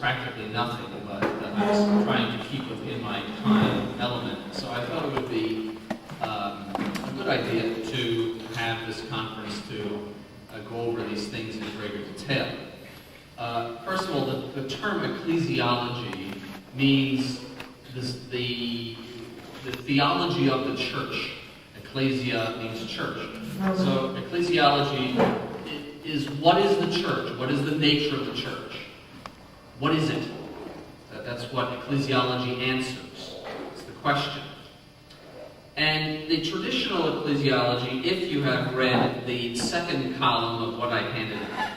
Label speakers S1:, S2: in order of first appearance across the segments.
S1: practically nothing, but I was trying to keep within my time element. So I thought it would be a good idea to have this conference to go over these things in greater detail. First of all, the term ecclesiology means the theology of the church. Ecclesia means church. So ecclesiology is what is the church? What is the nature of the church? What is it? That's what ecclesiology answers. It's the question. And the traditional ecclesiology, if you have read the second column of what I handed out,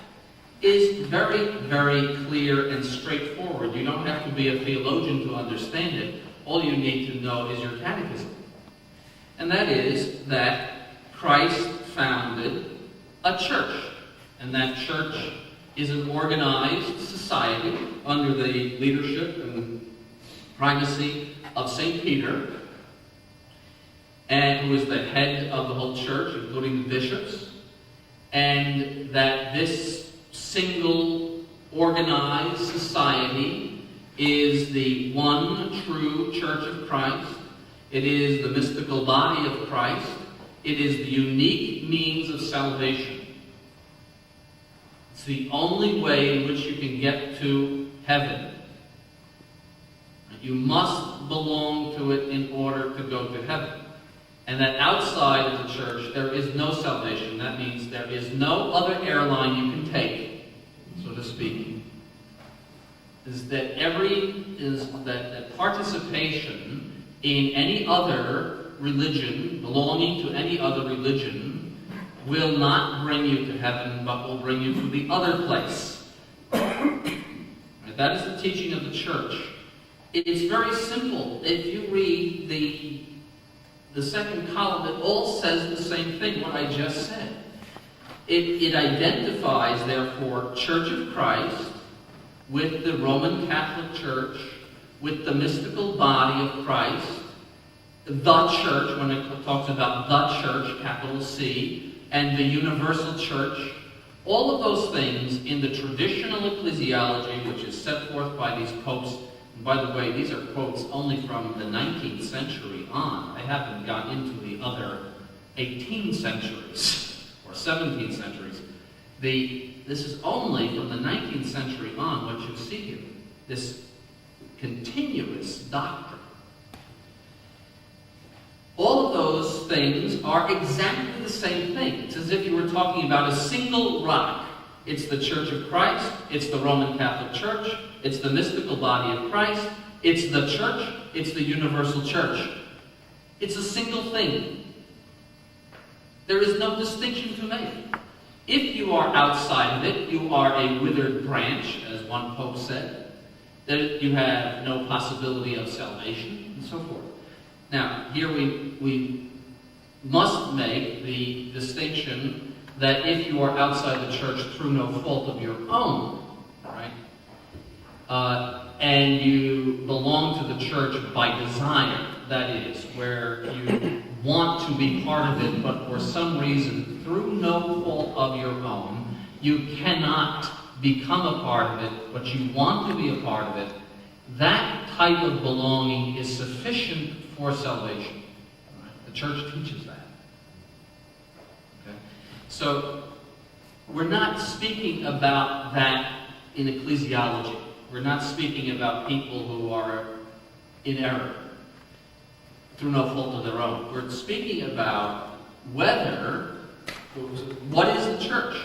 S1: is very, very clear and straightforward. You don't have to be a theologian to understand it. All you need to know is your catechism. And that is that Christ founded a church. And that church is an organized society under the leadership and primacy of St. Peter, and who is the head of the whole church, including the bishops, and that this single organized society is the one true Church of Christ. It is the mystical body of Christ. It is the unique means of salvation. It's the only way in which you can get to heaven. You must belong to it in order to go to heaven. And that outside of the church, there is no salvation. That means there is no other airline you can take, so to speak. That participation in any other religion, belonging to any other religion, will not bring you to heaven, but will bring you to the other place. Right? That is the teaching of the church. It's very simple. If you read the second column, it all says the same thing, what I just said. It identifies, therefore, Church of Christ with the Roman Catholic Church, with the mystical body of Christ, the church, when it talks about the church, capital C, and the universal church. All of those things in the traditional ecclesiology, which is set forth by these popes. And by the way, these are quotes only from the 19th century on. I haven't got into the other 18 centuries or 17 centuries. This is only from the 19th century on what you see here. This continuous doctrine. All of those things are exactly the same thing. It's as if you were talking about a single rock. It's the Church of Christ. It's the Roman Catholic Church. It's the mystical body of Christ. It's the church. It's the universal church. It's a single thing. There is no distinction to make. If you are outside of it, you are a withered branch, as one pope said. That you have no possibility of salvation, and so forth. Now, here we must make the distinction that if you are outside the church through no fault of your own, right, and you belong to the church by desire, that is, where you want to be part of it, but for some reason, through no fault of your own, you cannot become a part of it, but you want to be a part of it, that type of belonging is sufficient for salvation. Right? The church teaches that. Okay? So, we're not speaking about that in ecclesiology. We're not speaking about people who are in error through no fault of their own. We're speaking about what is the church?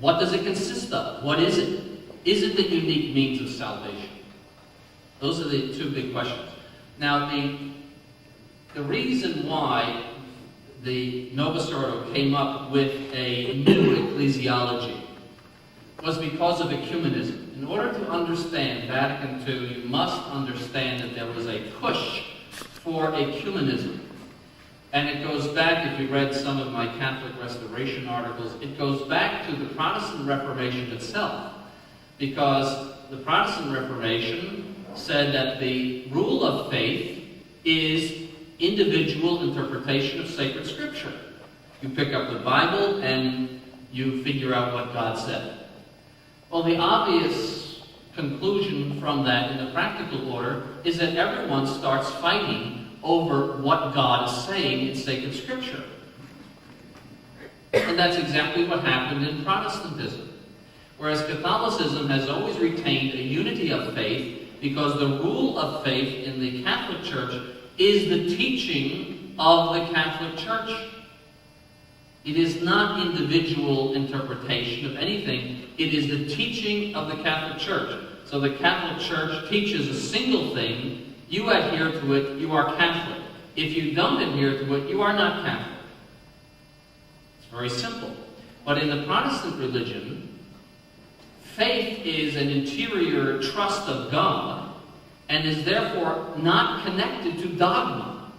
S1: What does it consist of? What is it? Is it the unique means of salvation? Those are the two big questions. Now, the reason why the Novus Ordo came up with a new ecclesiology was because of ecumenism. In order to understand Vatican II, you must understand that there was a push for ecumenism. And it goes back, if you read some of my Catholic Restoration articles, it goes back to the Protestant Reformation itself. Because the Protestant Reformation said that the rule of faith is individual interpretation of sacred scripture. You pick up the Bible and you figure out what God said. Well, the obvious conclusion from that in the practical order is that everyone starts fighting over what God is saying in sacred Scripture. And that's exactly what happened in Protestantism. Whereas Catholicism has always retained a unity of faith because the rule of faith in the Catholic Church is the teaching of the Catholic Church. It is not individual interpretation of anything. It is the teaching of the Catholic Church. So the Catholic Church teaches a single thing. You adhere to it, you are Catholic. If you don't adhere to it, you are not Catholic. It's very simple. But in the Protestant religion, faith is an interior trust of God and is therefore not connected to dogma.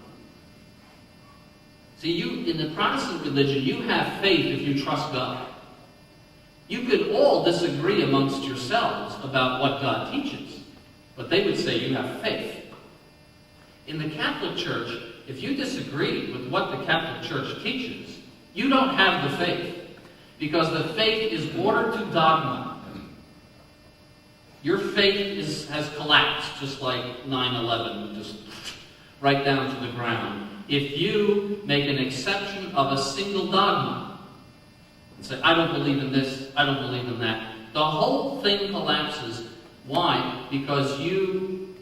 S1: See, in the Protestant religion, you have faith if you trust God. You could all disagree amongst yourselves about what God teaches, but they would say you have faith. In the Catholic Church, if you disagree with what the Catholic Church teaches, you don't have the faith, because the faith is ordered to dogma. Your faith has collapsed, just like 9/11, just right down to the ground. If you make an exception of a single dogma and say, I don't believe in this, I don't believe in that, the whole thing collapses. Why? Because you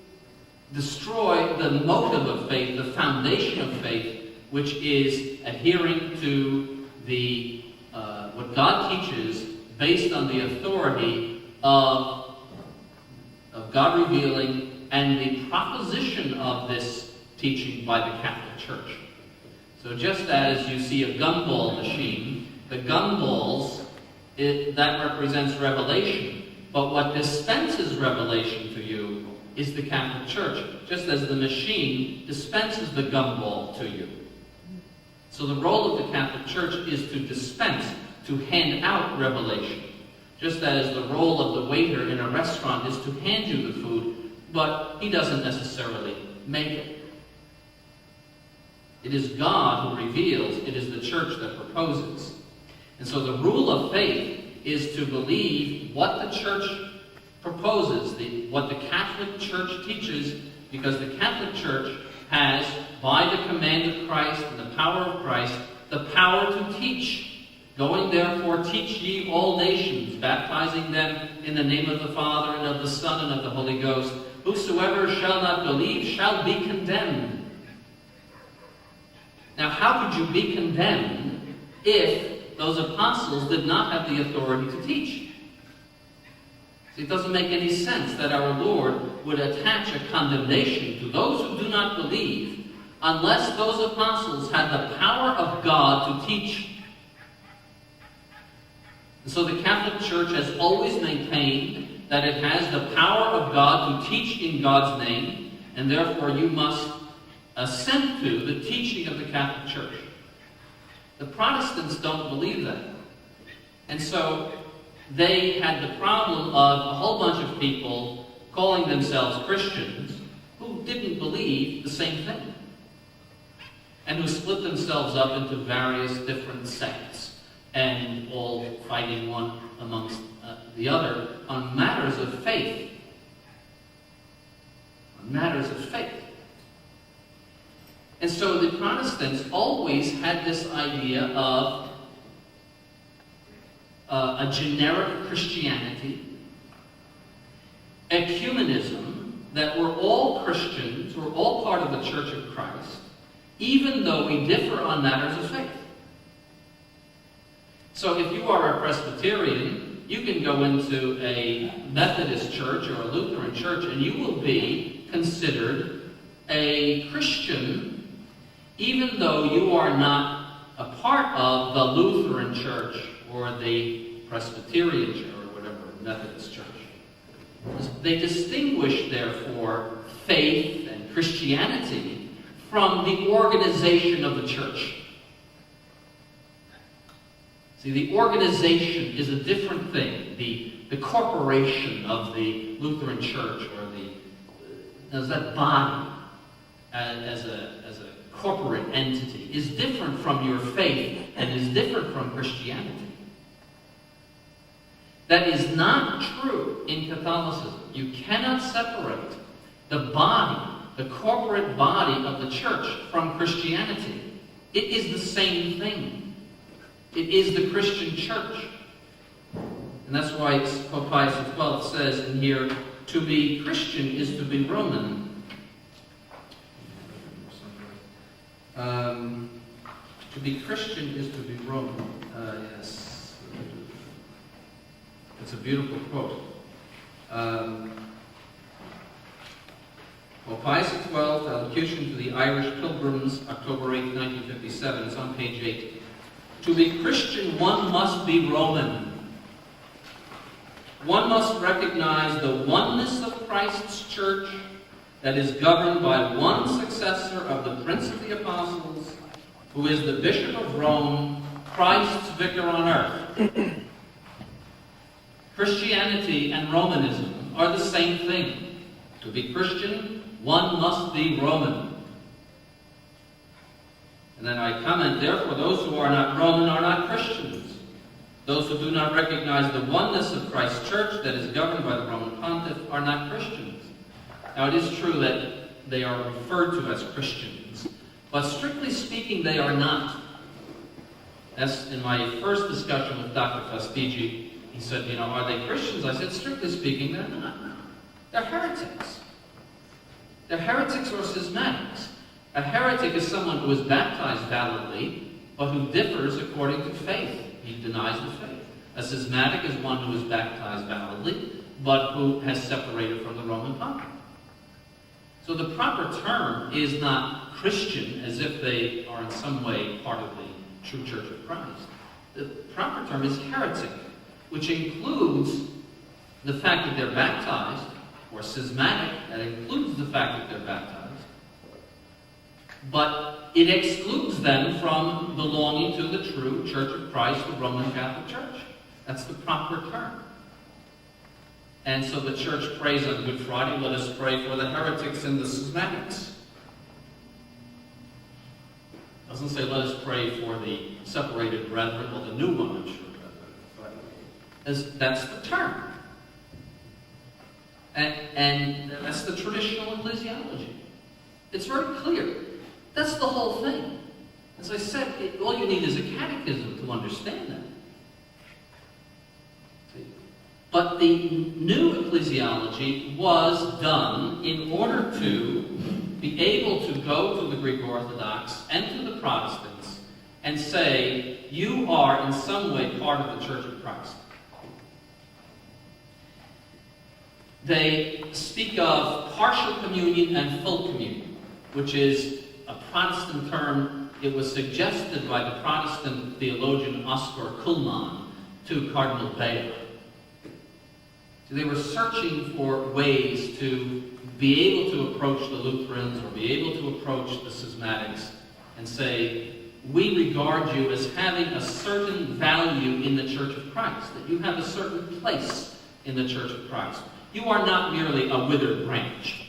S1: destroy the motive of faith, the foundation of faith, which is adhering to the what God teaches based on the authority of God revealing and the proposition of this teaching by the Catholic Church. So just as you see a gumball machine, the gumballs, that represents revelation. But what dispenses revelation to you is the Catholic Church, just as the machine dispenses the gumball to you. So the role of the Catholic Church is to dispense, to hand out revelation. Just as the role of the waiter in a restaurant is to hand you the food, but he doesn't necessarily make it. It is God who reveals. It is the church that proposes. And so the rule of faith is to believe what the church proposes, what the Catholic Church teaches, because the Catholic Church has, by the command of Christ and the power of Christ, the power to teach. Going therefore, teach ye all nations, baptizing them in the name of the Father and of the Son and of the Holy Ghost. Whosoever shall not believe shall be condemned. Now, how could you be condemned if those apostles did not have the authority to teach? See, it doesn't make any sense that our Lord would attach a condemnation to those who do not believe unless those apostles had the power of God to teach. And so the Catholic Church has always maintained that it has the power of God to teach in God's name, and therefore you must assent to the teaching of the Catholic Church. The Protestants don't believe that. And so they had the problem of a whole bunch of people calling themselves Christians who didn't believe the same thing, and who split themselves up into various different sects, and all fighting one amongst the other on matters of faith. On matters of faith. And so the Protestants always had this idea of a generic Christianity, ecumenism, that we're all Christians, we're all part of the Church of Christ, even though we differ on matters of faith. So if you are a Presbyterian, you can go into a Methodist church or a Lutheran church and you will be considered a Christian even though you are not a part of the Lutheran church or the Presbyterian church or whatever, Methodist church. They distinguish, therefore, faith and Christianity from the organization of the church. See, the organization is a different thing. The corporation of the Lutheran church or that body as a corporate entity is different from your faith and is different from Christianity. That is not true in Catholicism. You cannot separate the body, the corporate body of the church from Christianity. It is the same thing. It is the Christian church. And that's why Pope Pius XII says in here, to be Christian is to be Roman. To be Christian is to be Roman. Yes. It's a beautiful quote. Pope Pius XII, Allocution to the Irish Pilgrims, October 8, 1957. It's on page 8. To be Christian, one must be Roman. One must recognize the oneness of Christ's church that is governed by one successor of the Prince of the Apostles, who is the Bishop of Rome, Christ's vicar on earth. Christianity and Romanism are the same thing. To be Christian, one must be Roman. And then I comment, therefore, those who are not Roman are not Christians. Those who do not recognize the oneness of Christ's church that is governed by the Roman Pontiff are not Christians. Now, it is true that they are referred to as Christians, but strictly speaking, they are not. That's in my first discussion with Dr. Fastigi. He said, are they Christians? I said, strictly speaking, they're not. They're heretics. They're heretics or schismatics. A heretic is someone who is baptized validly, but who differs according to faith. He denies the faith. A schismatic is one who is baptized validly, but who has separated from the Roman Pontiff. So the proper term is not Christian, as if they are in some way part of the true Church of Christ. The proper term is heretic, which includes the fact that they're baptized, or schismatic, that includes the fact that they're baptized. But it excludes them from belonging to the true Church of Christ, the Roman Catholic Church. That's the proper term. And so the Church prays on Good Friday, let us pray for the heretics and the schismatics. It doesn't say let us pray for the separated brethren, or the new one, I'm sure. That's the term. And that's the traditional ecclesiology. It's very clear. That's the whole thing. As I said, all you need is a catechism to understand that. See? But the new ecclesiology was done in order to be able to go to the Greek Orthodox and to the Protestants and say, you are in some way part of the Church of Christ. They speak of partial communion and full communion, which is a Protestant term. It was suggested by the Protestant theologian Oscar Kuhlmann to Cardinal Bayer. So they were searching for ways to be able to approach the Lutherans or be able to approach the schismatics and say, we regard you as having a certain value in the Church of Christ, that you have a certain place in the Church of Christ. You are not merely a withered branch,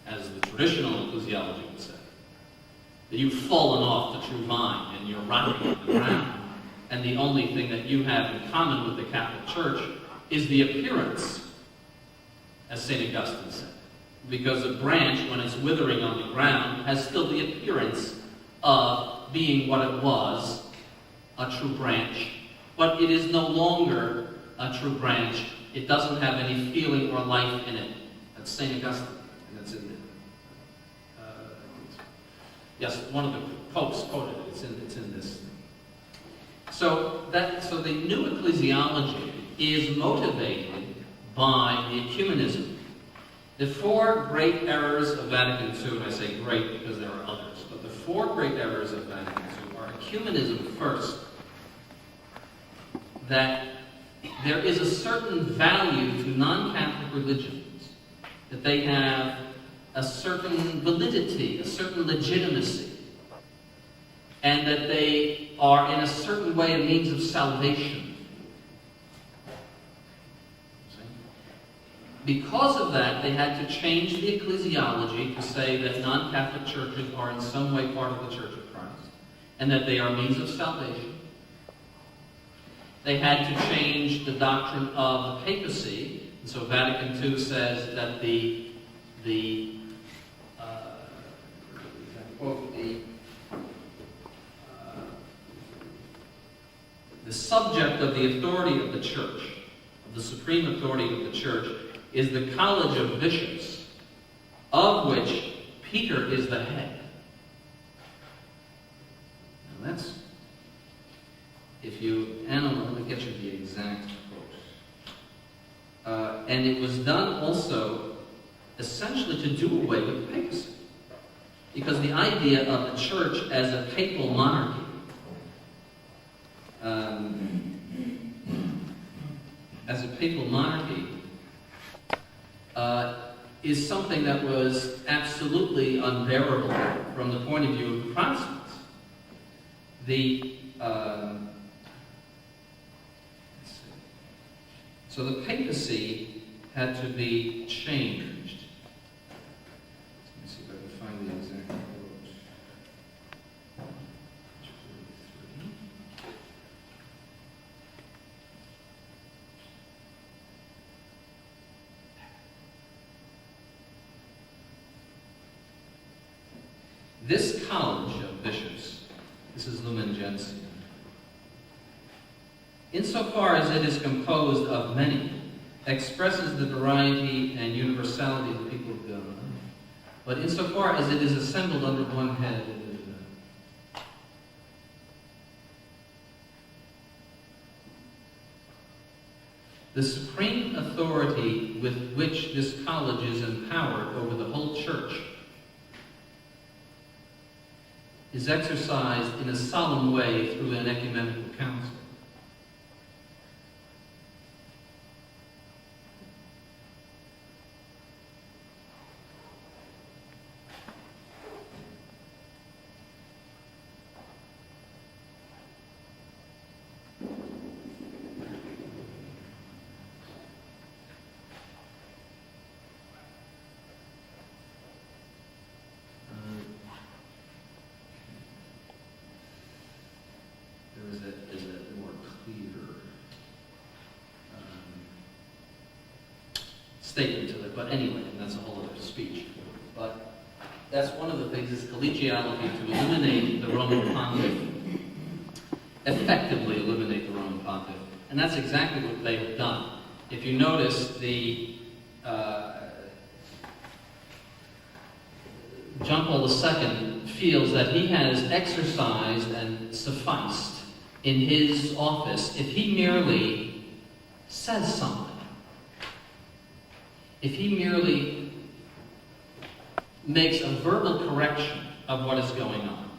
S1: as the traditional ecclesiology would say. That you've fallen off the true vine and you're rotting in the ground, and the only thing that you have in common with the Catholic Church is the appearance, as St. Augustine said. Because a branch, when it's withering on the ground, has still the appearance of being what it was, a true branch, but it is no longer a true branch. It doesn't have any feeling or life in it. That's St. Augustine, and that's in there. Yes, one of the popes quoted it. It's in this. So the new ecclesiology is motivated by the ecumenism. The four great errors of Vatican II, and I say great because there are others, but the four great errors of Vatican II are ecumenism first, that there is a certain value to non-Catholic religions, that they have a certain validity, a certain legitimacy, and that they are in a certain way a means of salvation. Because of that, they had to change the ecclesiology to say that non-Catholic churches are in some way part of the Church of Christ, and that they are means of salvation. they had to change the doctrine of the papacy. And so Vatican II says that the subject of the authority of the church, of the supreme authority of the church, is the college of bishops, of which Peter is the head. Now that's, if you analyze, let me get you the exact quote. And it was done also essentially to do away with the papacy. Because the idea of the church as a papal monarchy is something that was absolutely unbearable from the point of view of the Protestants. So the papacy had to be changed. Let me see if I can find the exact quote. This college of bishops, this is Lumen Gentium, insofar as it is composed of many, expresses the variety and universality of the people of God. But insofar as it is assembled under one head, the supreme authority with which this college is empowered over the whole church is exercised in a solemn way through an ecumenical council. Is a more clear statement to it. But anyway, that's a whole other speech. But that's one of the things, is collegiality, to eliminate the Roman Pontiff, effectively eliminate the Roman Pontiff. And that's exactly what they have done. If you notice, John Paul II feels that he has exercised and sufficed in his office if he merely says something, if he merely makes a verbal correction of what is going on.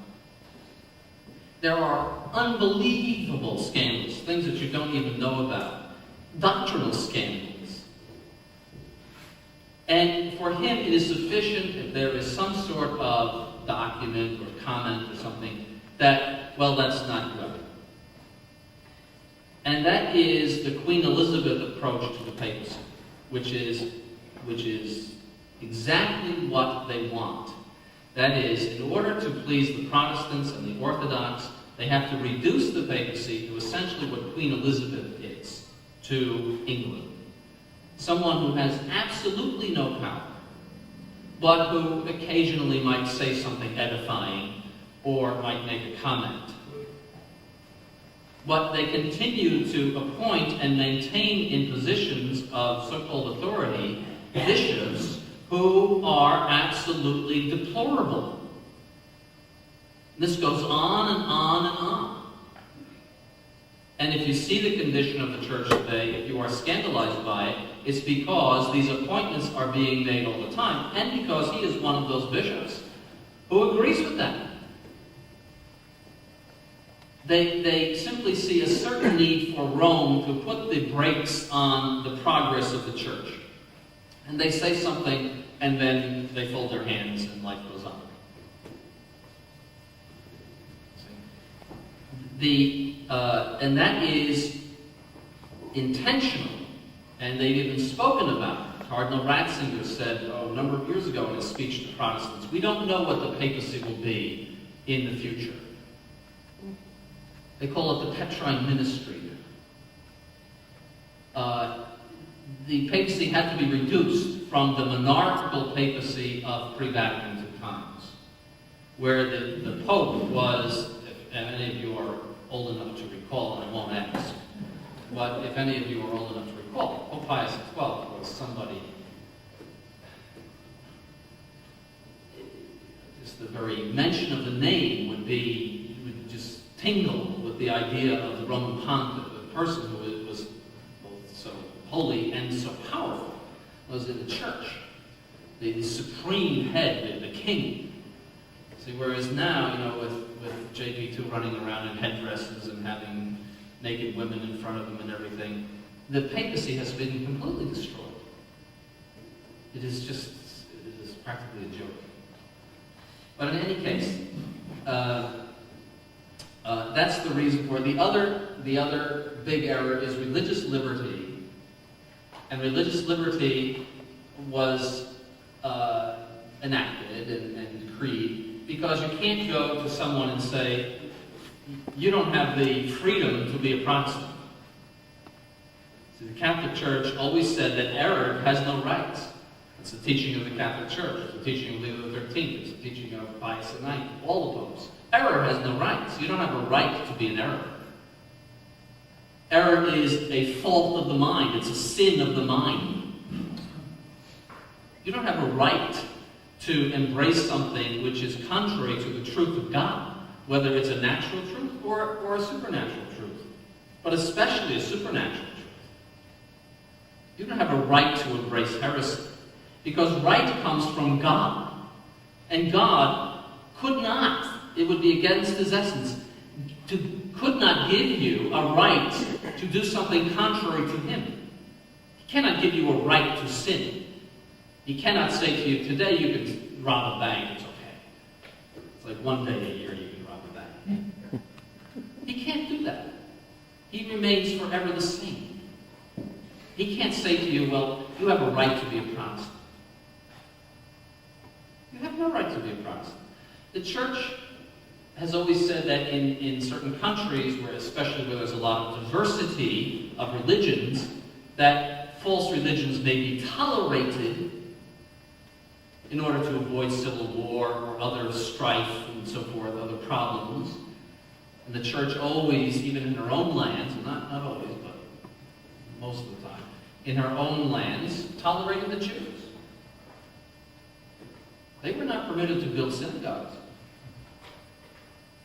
S1: There are unbelievable scandals, things that you don't even know about, doctrinal scandals. And for him, it is sufficient if there is some sort of document or comment or something that, well, that's not good. And that is the Queen Elizabeth approach to the papacy, which is exactly what they want. That is, in order to please the Protestants and the Orthodox, they have to reduce the papacy to essentially what Queen Elizabeth is to England. Someone who has absolutely no power, but who occasionally might say something edifying or might make a comment. But they continue to appoint and maintain in positions of so-called authority bishops who are absolutely deplorable. This goes on and on and on. And if you see the condition of the church today, if you are scandalized by it, it's because these appointments are being made all the time, and because he is one of those bishops who agrees with that. They simply see a certain need for Rome to put the brakes on the progress of the church. And they say something, and then they fold their hands, and life goes on. And that is intentional, and they've even spoken about it. Cardinal Ratzinger said a number of years ago in his speech to Protestants, we don't know what the papacy will be in the future. They call it the Petrine ministry. the papacy had to be reduced from the monarchical papacy of pre-Vatican times, where the Pope was, if any of you are old enough to recall, and I won't ask, but if any of you are old enough to recall, Pope Pius XII was somebody, just the very mention of the name would just tingle with the idea of the Roman Pontiff, a person who was both so holy and so powerful, was in the church, the supreme head, the king. See, whereas now, with JP2 running around in headdresses and having naked women in front of him and everything, the papacy has been completely destroyed. It is practically a joke. But in any case, that's the reason for it. The other big error is religious liberty. And religious liberty was enacted and decreed because you can't go to someone and say, you don't have the freedom to be a Protestant. See, the Catholic Church always said that error has no rights. It's the teaching of the Catholic Church. It's the teaching of Leo XIII. It's the teaching of Pius IX. All the popes. Error has no rights. You don't have a right to be an error. Error is a fault of the mind. It's a sin of the mind. You don't have a right to embrace something which is contrary to the truth of God, whether it's a natural truth or a supernatural truth, but especially a supernatural truth. You don't have a right to embrace heresy, because right comes from God, and God could not, it would be against his essence, could not give you a right to do something contrary to him. He cannot give you a right to sin. He cannot say to you, today you can rob a bank, it's okay. It's like one day a year you can rob a bank. He can't do that. He remains forever the same. He can't say to you, well, you have a right to be a Protestant. You have no right to be a Protestant. The church has always said that in certain countries, especially where there's a lot of diversity of religions, that false religions may be tolerated in order to avoid civil war or other strife and so forth, other problems. And the church always, even in her own lands, not always, but most of the time, in her own lands, tolerated the Jews. They were not permitted to build synagogues.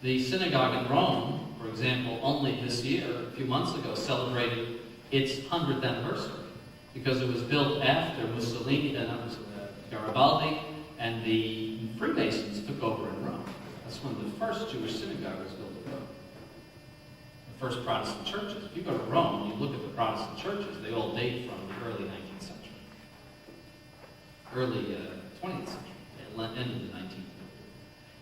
S1: The synagogue in Rome, for example, only this year, a few months ago, celebrated its 100th anniversary because it was built after Garibaldi and the Freemasons took over in Rome. That's when the first Jewish synagogue was built in Rome. The first Protestant churches. If you go to Rome, you look at the Protestant churches, they all date from the early 19th century. Early 20th century, end of the 19th.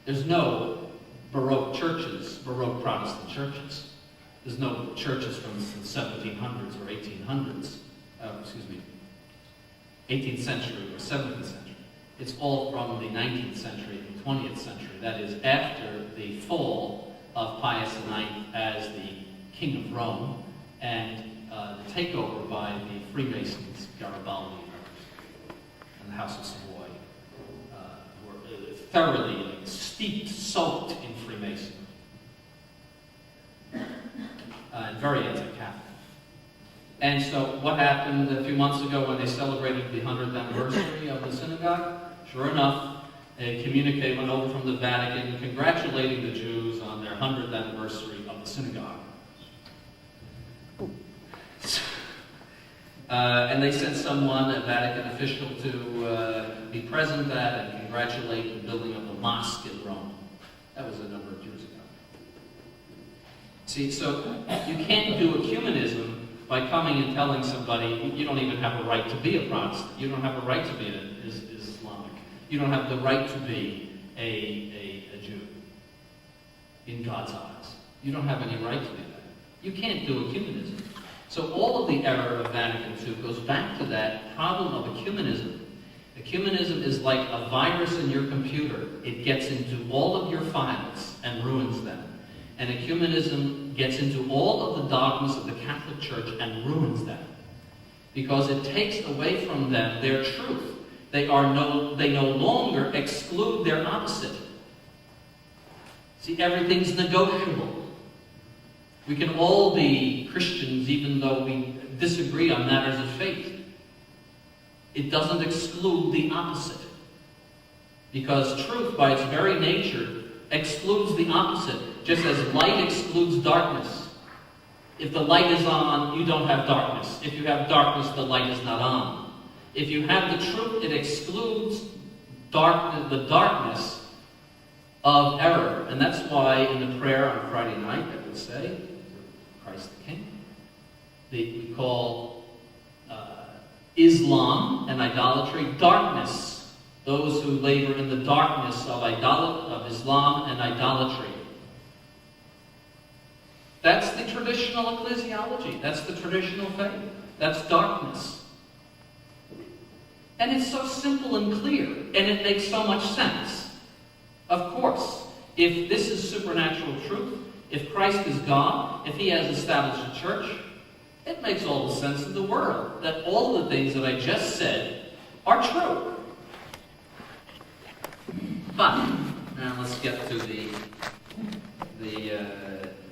S1: There's no Baroque churches, Baroque Protestant churches. There's no churches from the 1700s or 1800s, 18th century or 17th century. It's all from the 19th century and 20th century. That is, after the fall of Pius IX as the King of Rome and the takeover by the Freemasons, Garibaldi and the House of Savoy, who were thoroughly steeped, soaked in Freemasonry, and very anti-Catholic. And so what happened a few months ago when they celebrated the 100th anniversary of the synagogue? Sure enough, a communique went over from the Vatican congratulating the Jews on their 100th anniversary of the synagogue. And they sent someone, a Vatican official, to be present at and congratulate the building of the mosque in Rome. That was a number of years ago. See, so you can't do ecumenism by coming and telling somebody you don't even have a right to be a Protestant. You don't have a right to be an Islamic. You don't have the right to be a Jew in God's eyes. You don't have any right to do that. You can't do ecumenism. So all of the error of Vatican II goes back to that problem of ecumenism. Ecumenism is like a virus in your computer. It gets into all of your files and ruins them. And ecumenism gets into all of the dogmas of the Catholic Church and ruins them. because it takes away from them their truth. They no longer exclude their opposite. See, everything's negotiable. We can all be Christians even though we disagree on matters of faith. It doesn't exclude the opposite. Because truth, by its very nature, excludes the opposite, just as light excludes darkness. If the light is on, you don't have darkness. If you have darkness, the light is not on. If you have the truth, it excludes the darkness of error. And that's why in the prayer on Friday night, I would say, Christ the King, we call Islam and idolatry darkness. Those who labor in the darkness of Islam and idolatry. That's the traditional ecclesiology. That's the traditional faith. That's darkness. And it's so simple and clear, and it makes so much sense. Of course, if this is supernatural truth, if Christ is God, if He has established a church, it makes all the sense in the world that all the things that I just said are true. But now let's get to the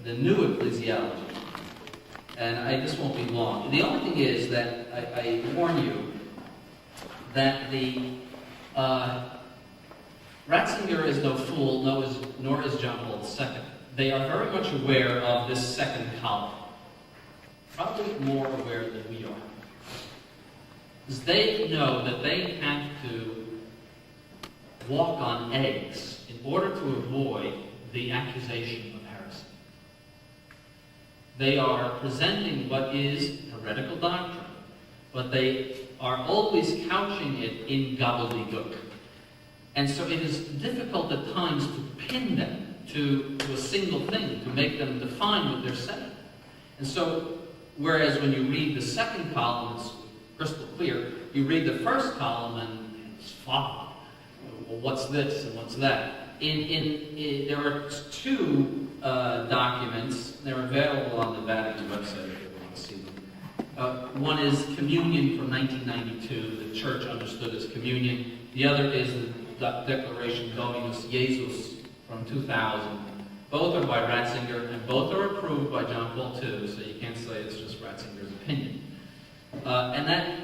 S1: new ecclesiology, and this won't be long. The only thing is that I warn you that the Ratzinger is no fool, nor is John Paul II. They are very much aware of this second column. Probably more aware than we are. Because they know that they have to walk on eggs in order to avoid the accusation of heresy. They are presenting what is heretical doctrine, but they are always couching it in gobbledygook. And so it is difficult at times to pin them to a single thing, to make them define what they're saying. And so, whereas when you read the second column, it's crystal clear. You read the first column and it's fog. Well, what's this and what's that? There are two documents. They're available on the Vatican website if you want to see them. One is Communion from 1992, the Church understood as communion. The other is the Declaration Dominus Jesus from 2000. Both are by Ratzinger, and both are approved by John Paul II, so you can't say it's just Ratzinger's opinion. And that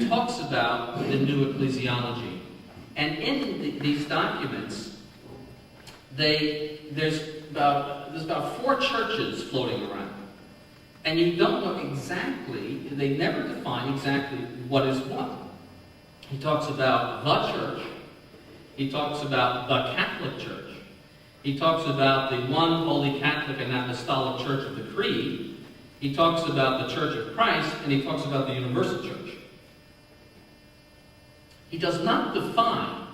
S1: talks about the new ecclesiology. And in these documents, there's about 4 churches floating around. And you don't know exactly, they never define exactly what is what. He talks about the church. He talks about the Catholic Church. He talks about the one Holy Catholic and Apostolic Church of the Creed. He talks about the Church of Christ, and he talks about the Universal Church. He does not define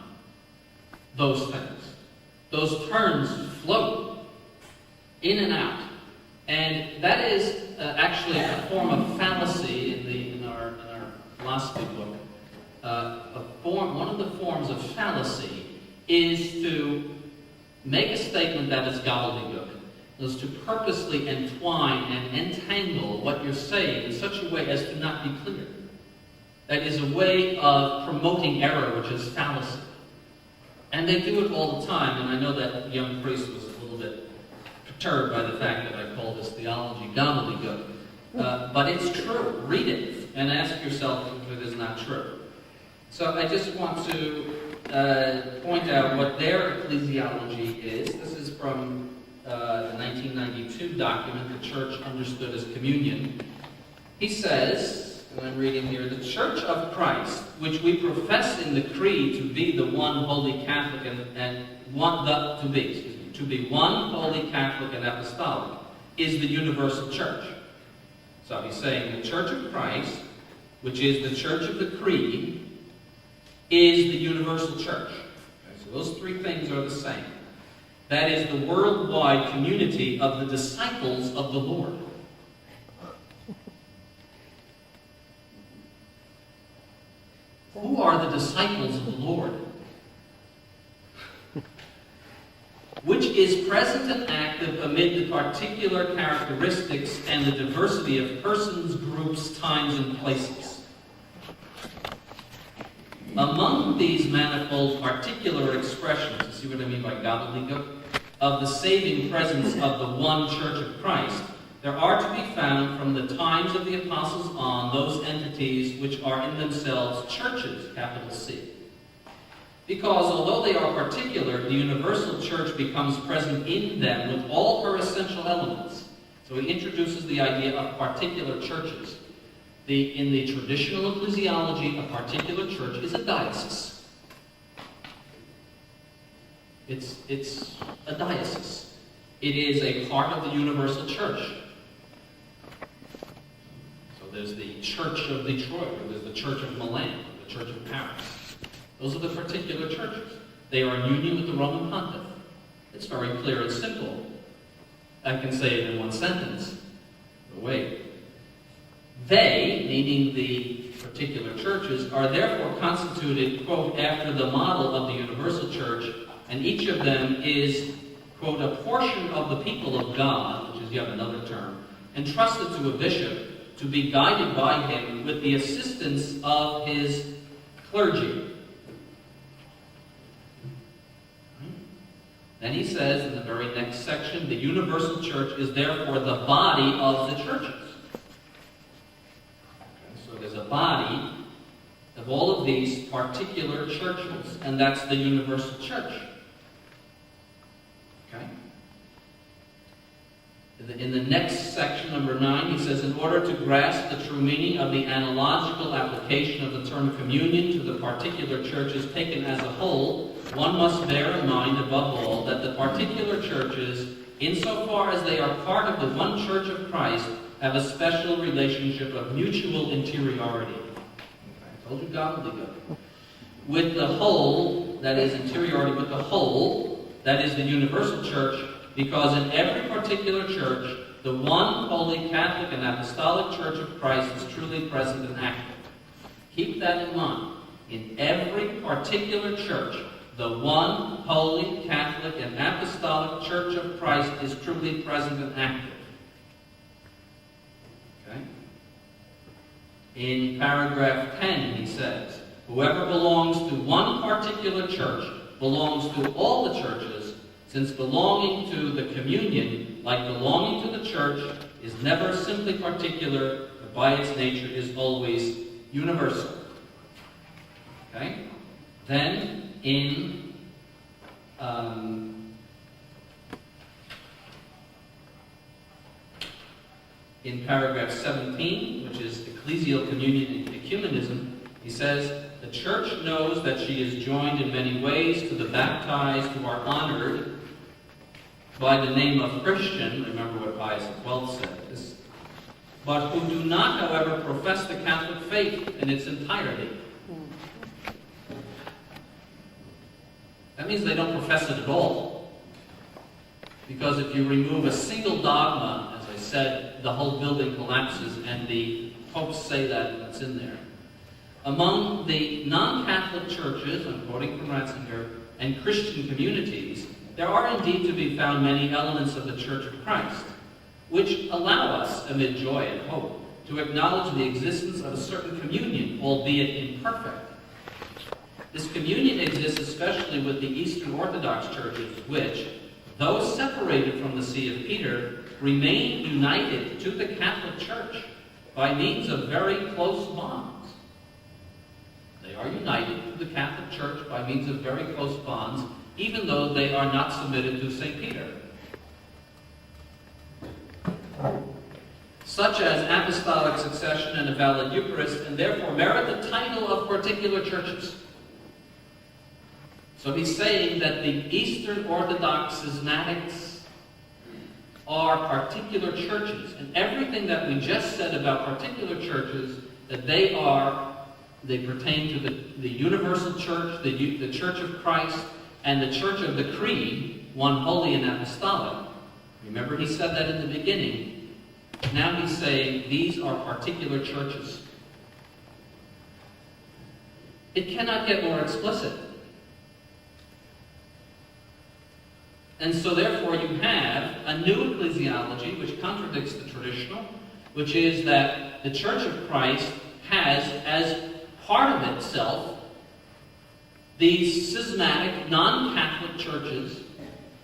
S1: those things. Those terms float in and out. And that is actually a form of fallacy in our philosophy book. One of the forms of fallacy is to make a statement that is gobbledygook. Is to purposely entwine and entangle what you're saying in such a way as to not be clear. That is a way of promoting error, which is fallacy. And they do it all the time, and I know that young priest was a little bit perturbed by the fact that I call this theology gobbledygook. But it's true. Read it and ask yourself if it is not true. So I just want to point out what their ecclesiology is. This is from the 1992 document, The Church Understood as Communion. He says, and I'm reading here, the Church of Christ, which we profess in the Creed to be the one Holy Catholic to be one Holy Catholic and Apostolic, is the universal church. So he's saying the Church of Christ, which is the Church of the Creed, is the universal church. Okay, so those 3 things are the same. That is the worldwide community of the disciples of the Lord. Who are the disciples of the Lord? Which is present and active amid the particular characteristics and the diversity of persons, groups, times, and places. Among these manifold particular expressions, you see what I mean by gobbledygook, of the saving presence of the one Church of Christ, there are to be found from the times of the apostles on those entities which are in themselves churches, capital C. Because although they are particular, the universal church becomes present in them with all her essential elements. So he introduces the idea of particular churches. In the traditional ecclesiology, a particular church is a diocese. It's a diocese. It is a part of the universal church. So there's the Church of Detroit, or there's the Church of Milan, or the Church of Paris. Those are the particular churches. They are in union with the Roman Pontiff. It's very clear and simple. I can say it in one sentence. But wait. They, meaning the particular churches, are therefore constituted, quote, after the model of the universal church, and each of them is, quote, a portion of the people of God, which is yet another term, entrusted to a bishop to be guided by him with the assistance of his clergy. Then he says in the very next section, the universal church is therefore the body of the churches. Okay, so there's a body of all of these particular churches, and that's the universal church. Okay? In the next section, number 9, he says, in order to grasp the true meaning of the analogical application of the term communion to the particular churches taken as a whole, one must bear in mind, above all, that the particular churches, insofar as they are part of the one Church of Christ, have a special relationship of mutual interiority. Okay, I told you gobbledygook. With the whole, that is interiority, with the whole, that is the universal church, because in every particular church, the one holy Catholic and Apostolic Church of Christ is truly present and active. Keep that in mind. In every particular church, the one holy Catholic and Apostolic Church of Christ is truly present and active. Okay? In paragraph 10, he says, whoever belongs to one particular church belongs to all the churches, since belonging to the communion, like belonging to the church, is never simply particular, but by its nature is always universal. Okay? Then, in paragraph 17, which is ecclesial communion and ecumenism, he says, the church knows that she is joined in many ways to the baptized who are honored by the name of Christian, remember what Pius XII says, but who do not, however, profess the Catholic faith in its entirety. That means they don't profess it at all. Because if you remove a single dogma, as I said, the whole building collapses, and the popes say that's in there. Among the non-Catholic churches, I'm quoting from Ratzinger, and Christian communities, there are indeed to be found many elements of the Church of Christ, which allow us, amid joy and hope, to acknowledge the existence of a certain communion, albeit imperfect. This communion exists especially with the Eastern Orthodox churches, which, though separated from the See of Peter, remain united to the Catholic Church by means of very close bonds. They are united to the Catholic Church by means of very close bonds, even though they are not submitted to St. Peter. Such as apostolic succession and a valid Eucharist, and therefore merit the title of particular churches. So he's saying that the Eastern Orthodox schismatics are particular churches. And everything that we just said about particular churches, that they pertain to the universal church, the Church of Christ, and the Church of the Creed, one holy and apostolic. Remember he said that in the beginning. Now he's saying these are particular churches. It cannot get more explicit. And so therefore you have a new ecclesiology which contradicts the traditional, which is that the Church of Christ has, as part of itself, These schismatic, non-Catholic churches,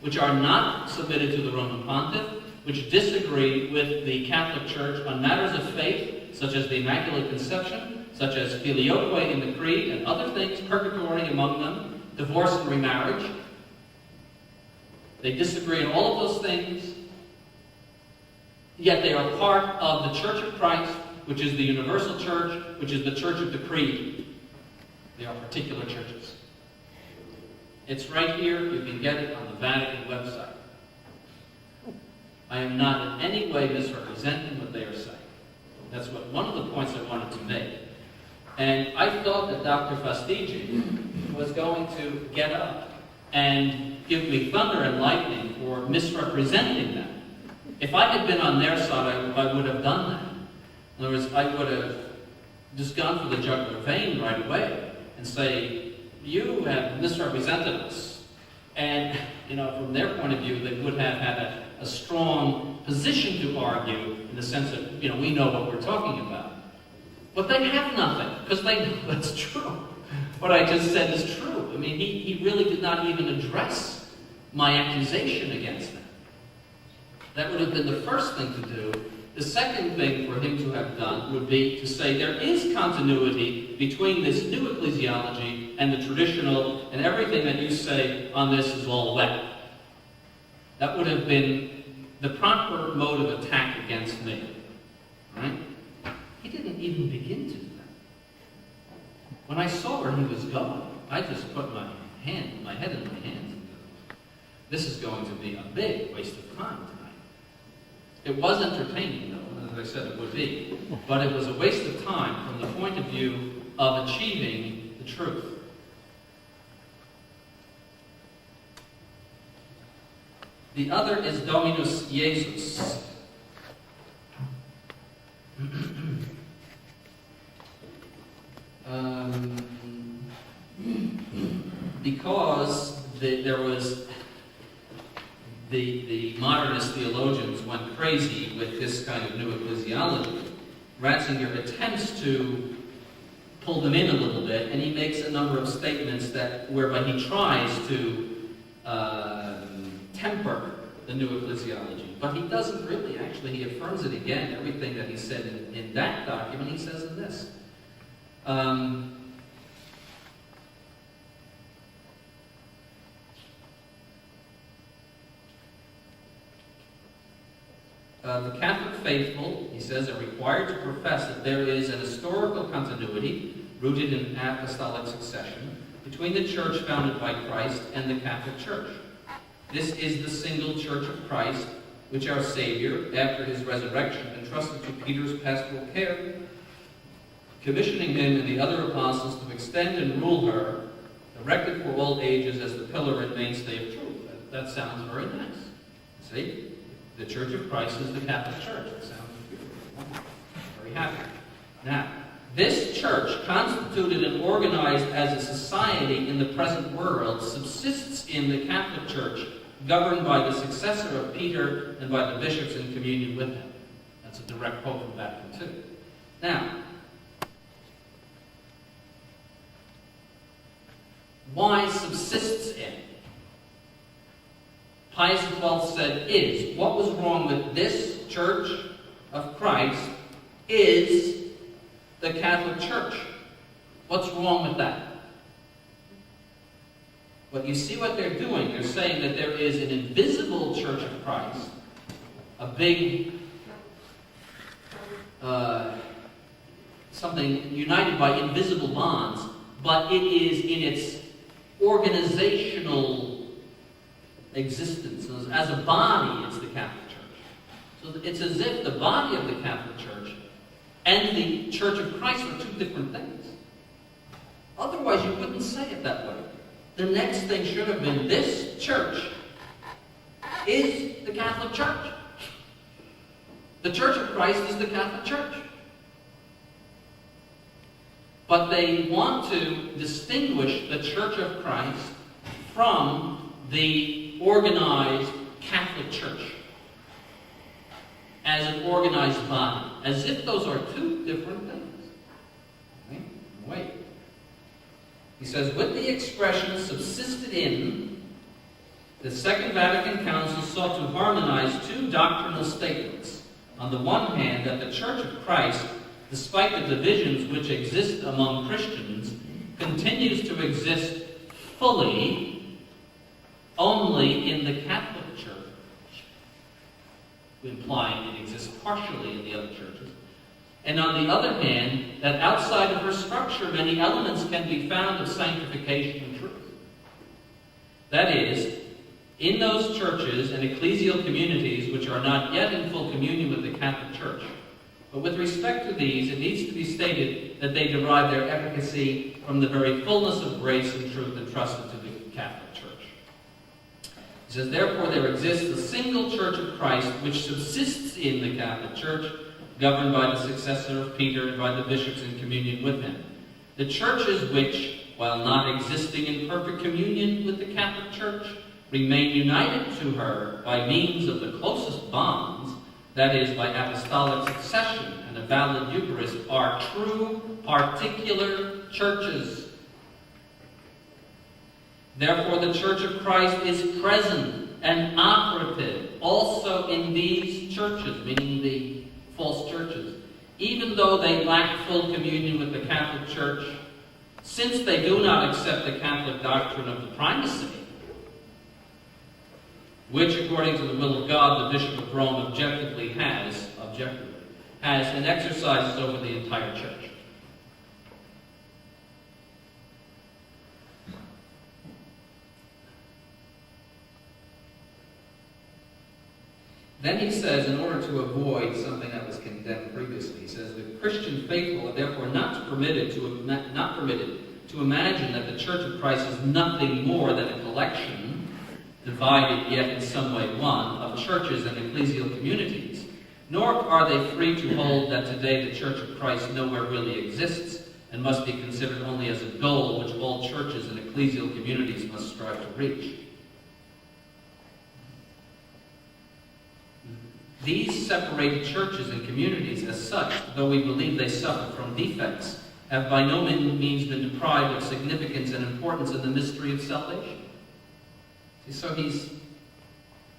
S1: which are not submitted to the Roman Pontiff, which disagree with the Catholic Church on matters of faith, such as the Immaculate Conception, such as filioque in the Creed, and other things, purgatory among them, divorce and remarriage. They disagree on all of those things, yet they are part of the Church of Christ, which is the universal church, which is the Church of the Creed. They are particular churches. It's right here. You can get it on the Vatican website. I am not in any way misrepresenting what they are saying. That's one of the points I wanted to make. And I thought that Dr. Fastigi was going to get up and give me thunder and lightning for misrepresenting them. If I had been on their side, I would have done that. In other words, I would have just gone for the jugular vein right away and say, you have misrepresented us. And, from their point of view, they would have had a strong position to argue in the sense that, we know what we're talking about. But they have nothing, because they know it's true. What I just said is true. I mean, he really did not even address my accusation against them. That would have been the first thing to do. The second thing for him to have done would be to say there is continuity between this new ecclesiology and the traditional, and everything that you say on this is all wet. That would have been the proper mode of attack against me. Right? He didn't even begin to do that. When I saw where he was going, I just put my head in my hands and said, this is going to be a big waste of time tonight. It was entertaining, though, as I said it would be, but it was a waste of time from the point of view of achieving the truth. The other is Dominus Jesus. Because there was the modernist theologians went crazy with this kind of new ecclesiology. Ratzinger attempts to pull them in a little bit, and he makes a number of statements whereby he tries to temper the new ecclesiology. But he doesn't really, actually. He affirms it again. Everything that he said in that document, he says in this. The Catholic faithful, he says, are required to profess that there is an historical continuity rooted in apostolic succession between the church founded by Christ and the Catholic Church. This is the single Church of Christ, which our Savior, after his resurrection, entrusted to Peter's pastoral care, commissioning him and the other apostles to extend and rule her, erected for all ages as the pillar and mainstay of truth. That sounds very nice. See? The Church of Christ is the Catholic Church. That sounds beautiful. Very happy. Now, this church, constituted and organized as a society in the present world, subsists in the Catholic Church, governed by the successor of Peter and by the bishops in communion with him. That's a direct quote from Vatican II. Now, why subsists in? Pius XII said is. What was wrong with this Church of Christ is the Catholic Church. What's wrong with that? But you see what they're doing. They're saying that there is an invisible Church of Christ, a big, something united by invisible bonds, but it is in its organizational existence. As a body, it's the Catholic Church. So it's as if the body of the Catholic Church and the Church of Christ are two different things. Otherwise, you wouldn't say it that way. The next thing should have been, this church is the Catholic Church. The Church of Christ is the Catholic Church. But they want to distinguish the Church of Christ from the organized Catholic Church as an organized body, as if those are two different things. Okay? Wait. He says, with the expression subsisted in, the Second Vatican Council sought to harmonize two doctrinal statements. On the one hand, that the Church of Christ, despite the divisions which exist among Christians, continues to exist fully only in the Catholic Church, implying it exists partially in the other churches. And on the other hand, that outside of her structure, many elements can be found of sanctification and truth. That is, in those churches and ecclesial communities which are not yet in full communion with the Catholic Church. But with respect to these, it needs to be stated that they derive their efficacy from the very fullness of grace and truth entrusted to the Catholic Church. He says, therefore there exists a single Church of Christ which subsists in the Catholic Church, governed by the successor of Peter and by the bishops in communion with him. The churches which, while not existing in perfect communion with the Catholic Church, remain united to her by means of the closest bonds, that is, by apostolic succession and a valid Eucharist, are true particular churches. Therefore, the Church of Christ is present and operative also in these churches, meaning the false churches, even though they lack full communion with the Catholic Church, since they do not accept the Catholic doctrine of the primacy, which, according to the will of God, the Bishop of Rome objectively has and exercises over the entire Church. Then he says, in order to avoid something that was condemned previously, he says, the Christian faithful are therefore not permitted to imagine that the Church of Christ is nothing more than a collection, divided yet in some way one, of churches and ecclesial communities. Nor are they free to hold that today the Church of Christ nowhere really exists and must be considered only as a goal which all churches and ecclesial communities must strive to reach. These separated churches and communities as such, though we believe they suffer from defects, have by no means been deprived of significance and importance in the mystery of salvation. So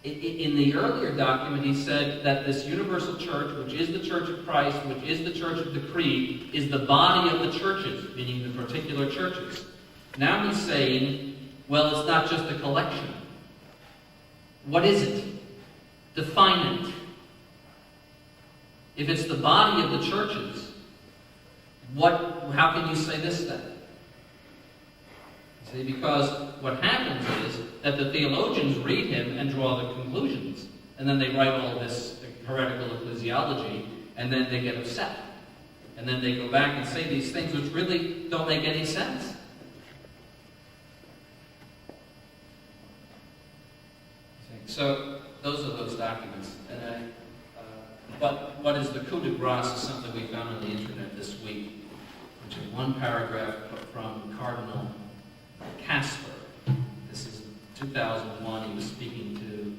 S1: in the earlier document, he said that this universal church, which is the Church of Christ, which is the Church of the Creed, is the body of the churches, meaning the particular churches. Now he's saying, well, it's not just a collection. What is it? Define it. If it's the body of the churches, how can you say this then? See, because what happens is that the theologians read him and draw the conclusions. And then they write all this heretical ecclesiology, and then they get upset. And then they go back and say these things which really don't make any sense. So those are those documents. But what is the coup de grace is something we found on the internet this week, which is one paragraph from Cardinal Casper. This is 2001. He was speaking to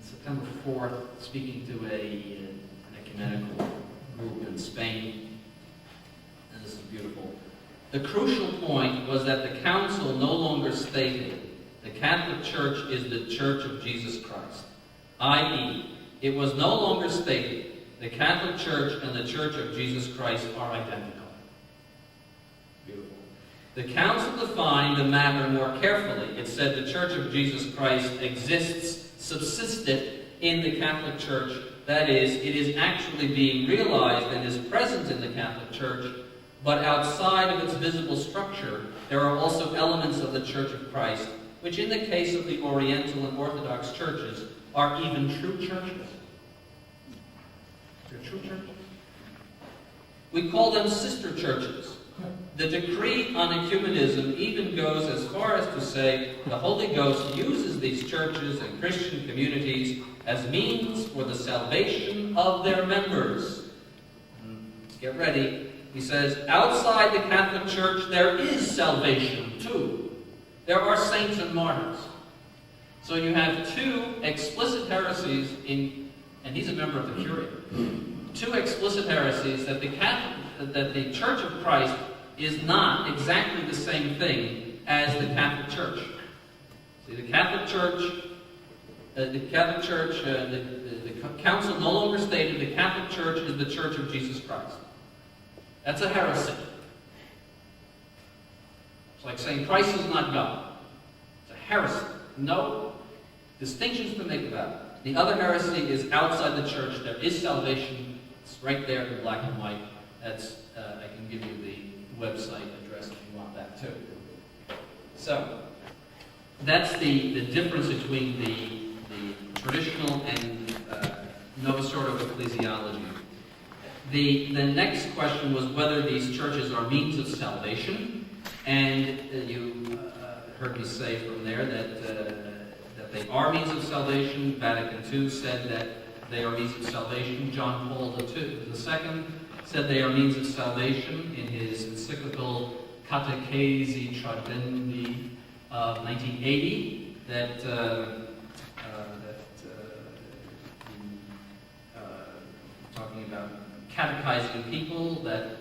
S1: September 4th, speaking to an ecumenical group in Spain. And this is beautiful. The crucial point was that the council no longer stated the Catholic Church is the Church of Jesus Christ, i.e., it was no longer stated the Catholic Church and the Church of Jesus Christ are identical. Beautiful. The council defined the matter more carefully. It said the Church of Jesus Christ subsisted in the Catholic Church. That is, it is actually being realized and is present in the Catholic Church, but outside of its visible structure, there are also elements of the Church of Christ, which in the case of the Oriental and Orthodox churches are even true churches. They're true churches. We call them sister churches. The decree on ecumenism even goes as far as to say the Holy Ghost uses these churches and Christian communities as means for the salvation of their members. Get ready. He says, outside the Catholic Church there is salvation too. There are saints and martyrs. So you have two explicit heresies and he's a member of the Curia. two explicit heresies that the Church of Christ is not exactly the same thing as the Catholic Church. See, the Council no longer stated the Catholic Church is the Church of Jesus Christ. That's a heresy. It's like saying Christ is not God. It's a heresy. No distinctions to make about it. The other heresy is outside the church. There is salvation. It's right there in black and white. That's I can give you the website address if you want that too. So that's the difference between the traditional and Novus Ordo ecclesiology. The next question was whether these churches are means of salvation, and you heard me say from there that they are means of salvation. Vatican II said that they are means of salvation. John Paul II said they are means of salvation in his encyclical Catechesi Tradendae of 1980, talking about catechizing people, that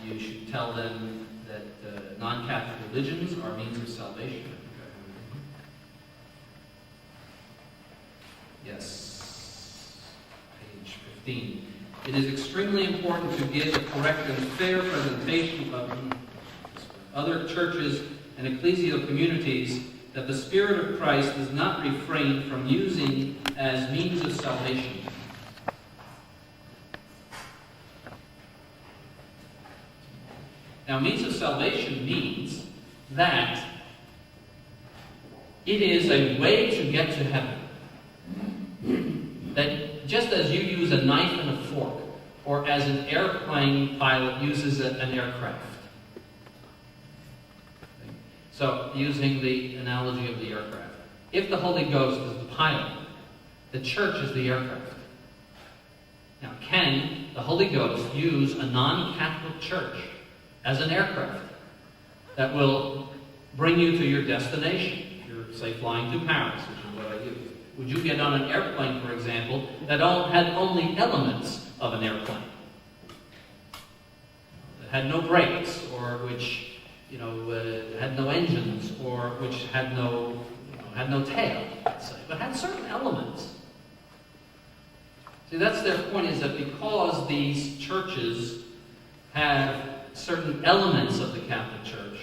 S1: you should tell them that non-Catholic religions are means of salvation. Yes, page 15. It is extremely important to give a correct and fair presentation of other churches and ecclesial communities that the Spirit of Christ does not refrain from using as means of salvation. Now, means of salvation means that it is a way to get to heaven. That just as you use a knife and a fork, or as an airplane pilot uses an aircraft. So, using the analogy of the aircraft. If the Holy Ghost is the pilot, the church is the aircraft. Now, can the Holy Ghost use a non-Catholic church as an aircraft that will bring you to your destination? If you're, say, flying to Paris, which is what I use. Would you get on an airplane, for example, that had only elements of an airplane? That had no brakes, or which had no engines, or which had no tail, let's say, but had certain elements. See, that's their point, is that because these churches have certain elements of the Catholic Church,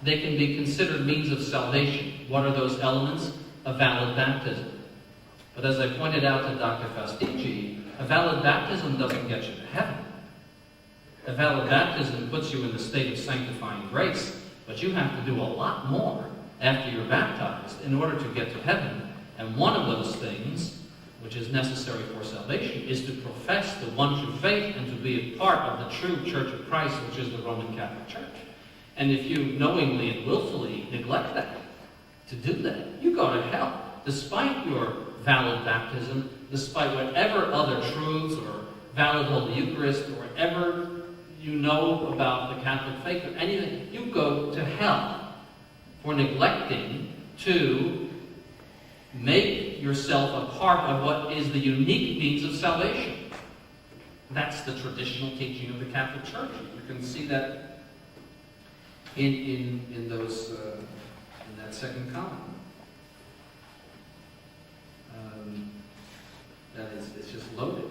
S1: they can be considered means of salvation. What are those elements? A valid baptism. But as I pointed out to Dr. Fastici, a valid baptism doesn't get you to heaven. A valid baptism puts you in the state of sanctifying grace, but you have to do a lot more after you're baptized in order to get to heaven. And one of those things, which is necessary for salvation, is to profess the one true faith and to be a part of the true Church of Christ, which is the Roman Catholic Church. And if you knowingly and willfully neglect that, to do that, you go to hell, despite your valid baptism, despite whatever other truths or valid Holy Eucharist or whatever you know about the Catholic faith or anything. You go to hell for neglecting to make yourself a part of what is the unique means of salvation. That's the traditional teaching of the Catholic Church. You can see that in those in that second column. That is, it's just loaded.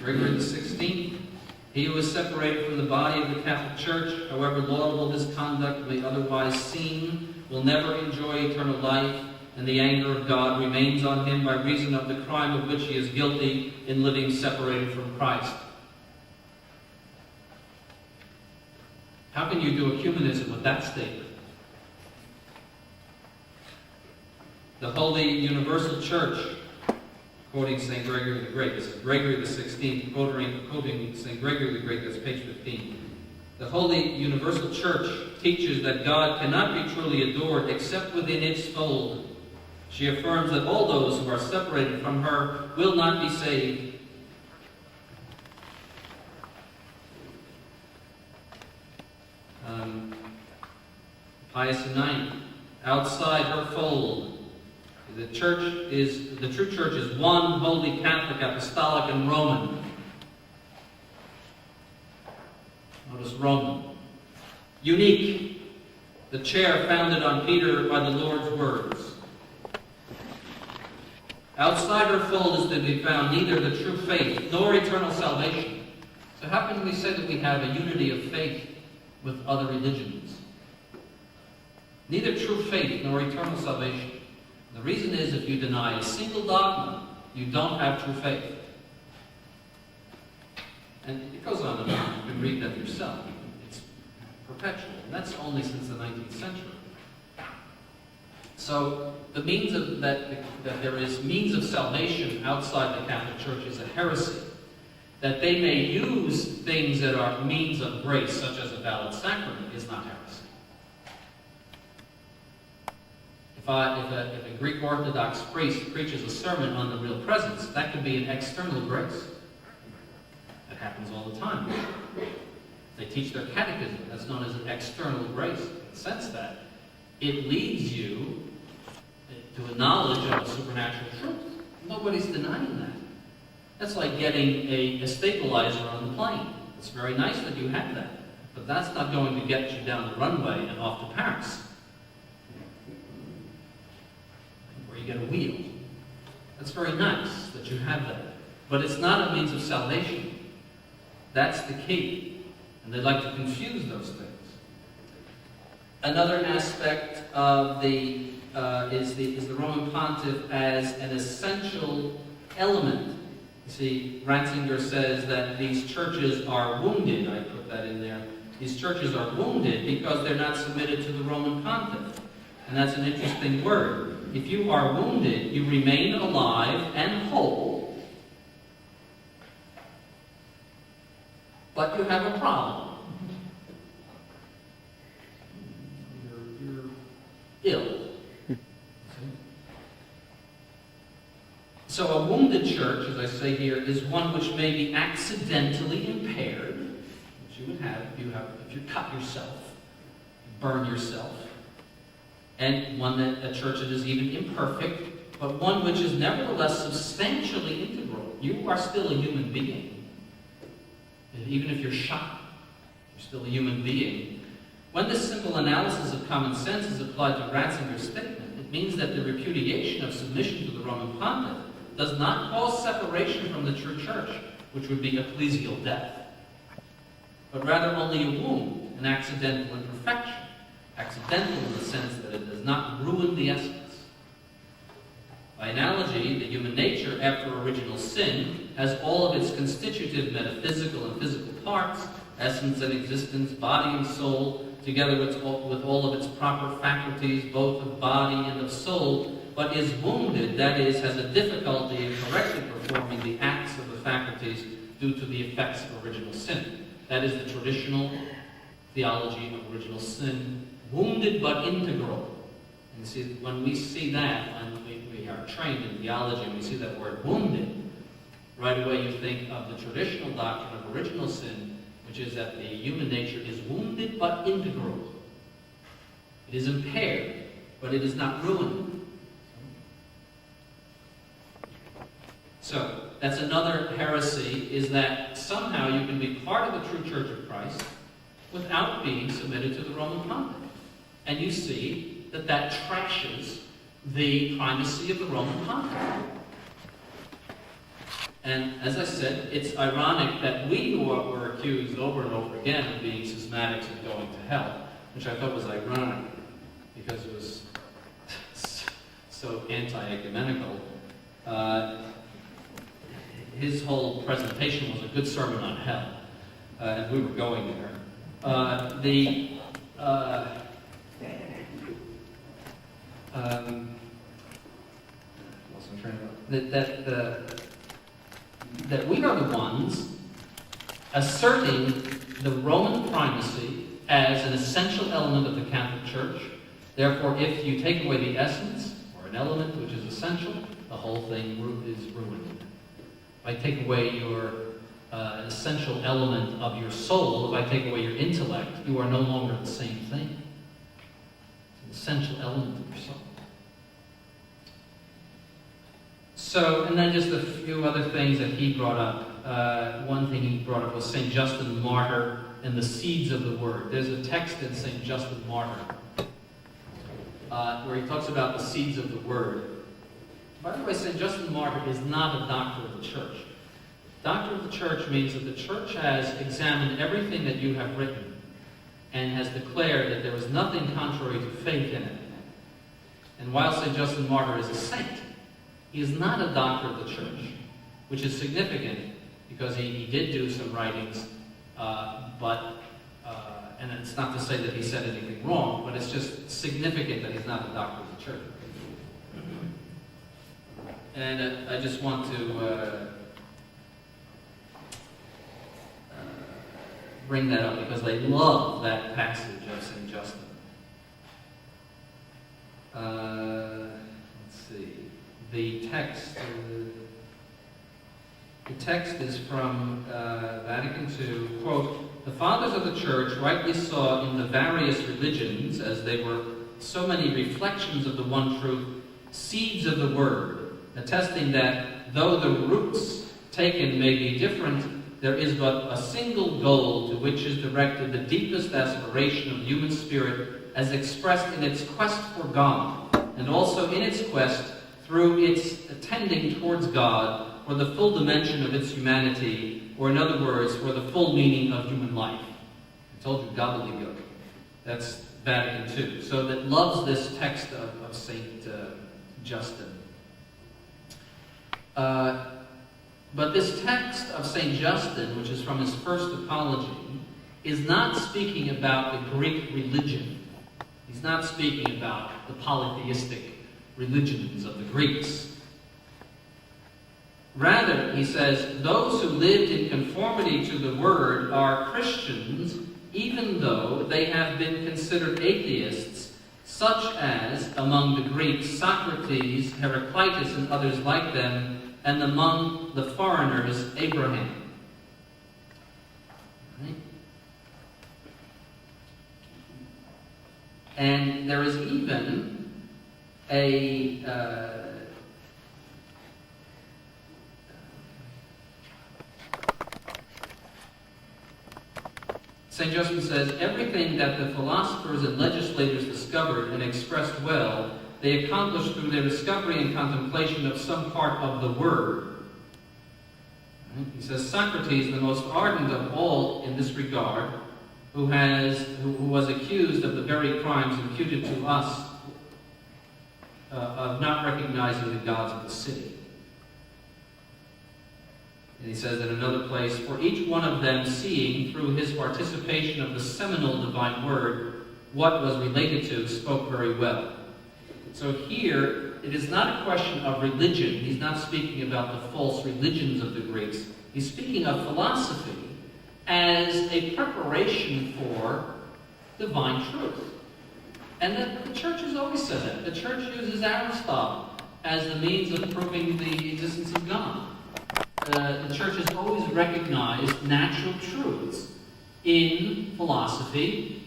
S1: Gregory XVI, he who is separated from the body of the Catholic Church, however laudable his conduct may otherwise seem, will never enjoy eternal life, and the anger of God remains on him by reason of the crime of which he is guilty in living separated from Christ. How can you do ecumenism with that statement? The Holy Universal Church, quoting St. Gregory the Great, this is Gregory the 16th, quoting St. Gregory the Great, that's page 15. The Holy Universal Church teaches that God cannot be truly adored except within its fold. She affirms that all those who are separated from her will not be saved. Pius IX, outside her fold, the true church is one, holy, Catholic, apostolic, and Roman. Notice Roman. Unique, the chair founded on Peter by the Lord's words. Outside her fold is to be found neither the true faith nor eternal salvation. So how can we say that we have a unity of faith with other religions? Neither true faith nor eternal salvation. The reason is, if you deny a single dogma, you don't have true faith. And it goes on and on. You can read that yourself. It's perpetual. And that's only since the 19th century. So the means of that there is means of salvation outside the Catholic Church is a heresy. That they may use things that are means of grace, such as a valid sacrament, is not heresy. If a Greek Orthodox priest preaches a sermon on the real presence, that could be an external grace. That happens all the time. They teach their catechism. That's known as an external grace. In the sense that it leads you to a knowledge of a supernatural truth. Nobody's denying that. That's like getting a stabilizer on the plane. It's very nice that you have that. But that's not going to get you down the runway and off to Paris, where you get a wheel. That's very nice that you have that. But it's not a means of salvation. That's the key. And they like to confuse those things. Another aspect of is the Roman Pontiff as an essential element. You see, Ratzinger says that these churches are wounded. I put that in there. These churches are wounded because they're not submitted to the Roman Pontiff. And that's an interesting word. If you are wounded, you remain alive and whole, but you have a problem. You're ill. So a wounded church, as I say here, is one which may be accidentally impaired, which you would have if you cut yourself, burn yourself, and a church that is even imperfect, but one which is nevertheless substantially integral. You are still a human being. And even if you're shot, you're still a human being. When this simple analysis of common sense is applied to Ratzinger's statement, it means that the repudiation of submission to the Roman Pontiff does not cause separation from the true church, which would be ecclesial death, but rather only a wound, an accidental imperfection. Accidental in the sense that it does not ruin the essence. By analogy, the human nature, after original sin, has all of its constitutive metaphysical and physical parts, essence and existence, body and soul, together with all of its proper faculties, both of body and of soul, but is wounded, that is, has a difficulty in correctly performing the acts of the faculties due to the effects of original sin. That is the traditional theology of original sin, wounded but integral. And see, when we see that, when we are trained in theology and we see that word wounded, right away you think of the traditional doctrine of original sin, which is that the human nature is wounded but integral. It is impaired, but it is not ruined. So, that's another heresy, is that somehow you can be part of the true Church of Christ without being submitted to the Roman Pontiff. And you see that that trashes the primacy of the Roman Pontiff. And as I said, it's ironic that we who were accused over and over again of being schismatics and going to hell, which I thought was ironic because it was so anti-ecumenical. His whole presentation was a good sermon on hell, and we were going there. That we are the ones asserting the Roman primacy as an essential element of the Catholic Church. Therefore, if you take away the essence, or an element which is essential, the whole thing is ruined. If I take away your essential element of your soul, if I take away your intellect, you are no longer the same thing. It's an essential element of your soul. So, and then just a few other things that he brought up. One thing he brought up was St. Justin Martyr and the seeds of the word. There's a text in St. Justin Martyr where he talks about the seeds of the word. By the way, St. Justin Martyr is not a doctor of the church. Doctor of the church means that the church has examined everything that you have written and has declared that there is nothing contrary to faith in it. And while St. Justin Martyr is a saint, he is not a doctor of the church, which is significant because he did do some writings, and it's not to say that he said anything wrong, but it's just significant that he's not a doctor of the church. And I just want to bring that up because they love that passage of St. Justin. Let's see. The text is from Vatican II. Quote, "The fathers of the church rightly saw in the various religions, as they were so many reflections of the one truth, seeds of the word, attesting that though the roots taken may be different, there is but a single goal to which is directed the deepest aspiration of human spirit as expressed in its quest for God, and also in its quest through its tending towards God for the full dimension of its humanity, or in other words, for the full meaning of human life." I told you, gobbledygook. That's Vatican II. So that loves this text of St. Justin. But this text of St. Justin, which is from his first apology, is not speaking about the Greek religion. He's not speaking about the polytheistic religions of the Greeks. Rather, he says, those who lived in conformity to the Word are Christians, even though they have been considered atheists, such as, among the Greeks, Socrates, Heraclitus, and others like them, and among the foreigners, Abraham. Right? And there is even a St. Justin says, everything that the philosophers and legislators discovered and expressed well, they accomplished through their discovery and contemplation of some part of the Word. Right? He says, Socrates, the most ardent of all in this regard, who was accused of the very crimes imputed to us of not recognizing the gods of the city. And he says in another place, for each one of them seeing through his participation of the seminal divine word what was related to, spoke very well. So here, it is not a question of religion. He's not speaking about the false religions of the Greeks. He's speaking of philosophy as a preparation for divine truth. And the church has always said that. The church uses Aristotle as the means of proving the existence of God. The church has always recognized natural truths in philosophy.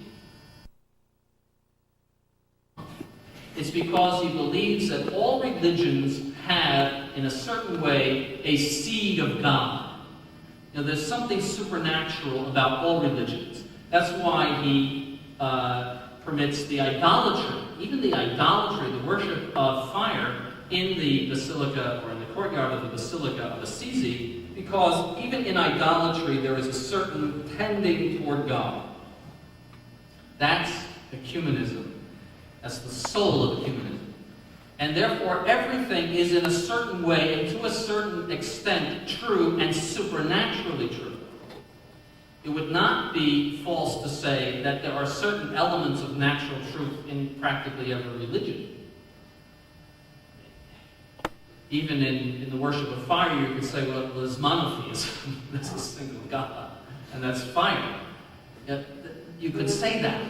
S1: It's because he believes that all religions have, in a certain way, a seed of God. You know, there's something supernatural about all religions. That's why he permits the idolatry, even the idolatry, the worship of fire in the basilica or in the courtyard of the Basilica of Assisi, because even in idolatry there is a certain tending toward God. That's ecumenism. That's the soul of ecumenism. And therefore everything is in a certain way and to a certain extent true and supernaturally true. It would not be false to say that there are certain elements of natural truth in practically every religion. Even in the worship of fire, you could say, well, there's monotheism. There's a single God, and that's fire. You could say that.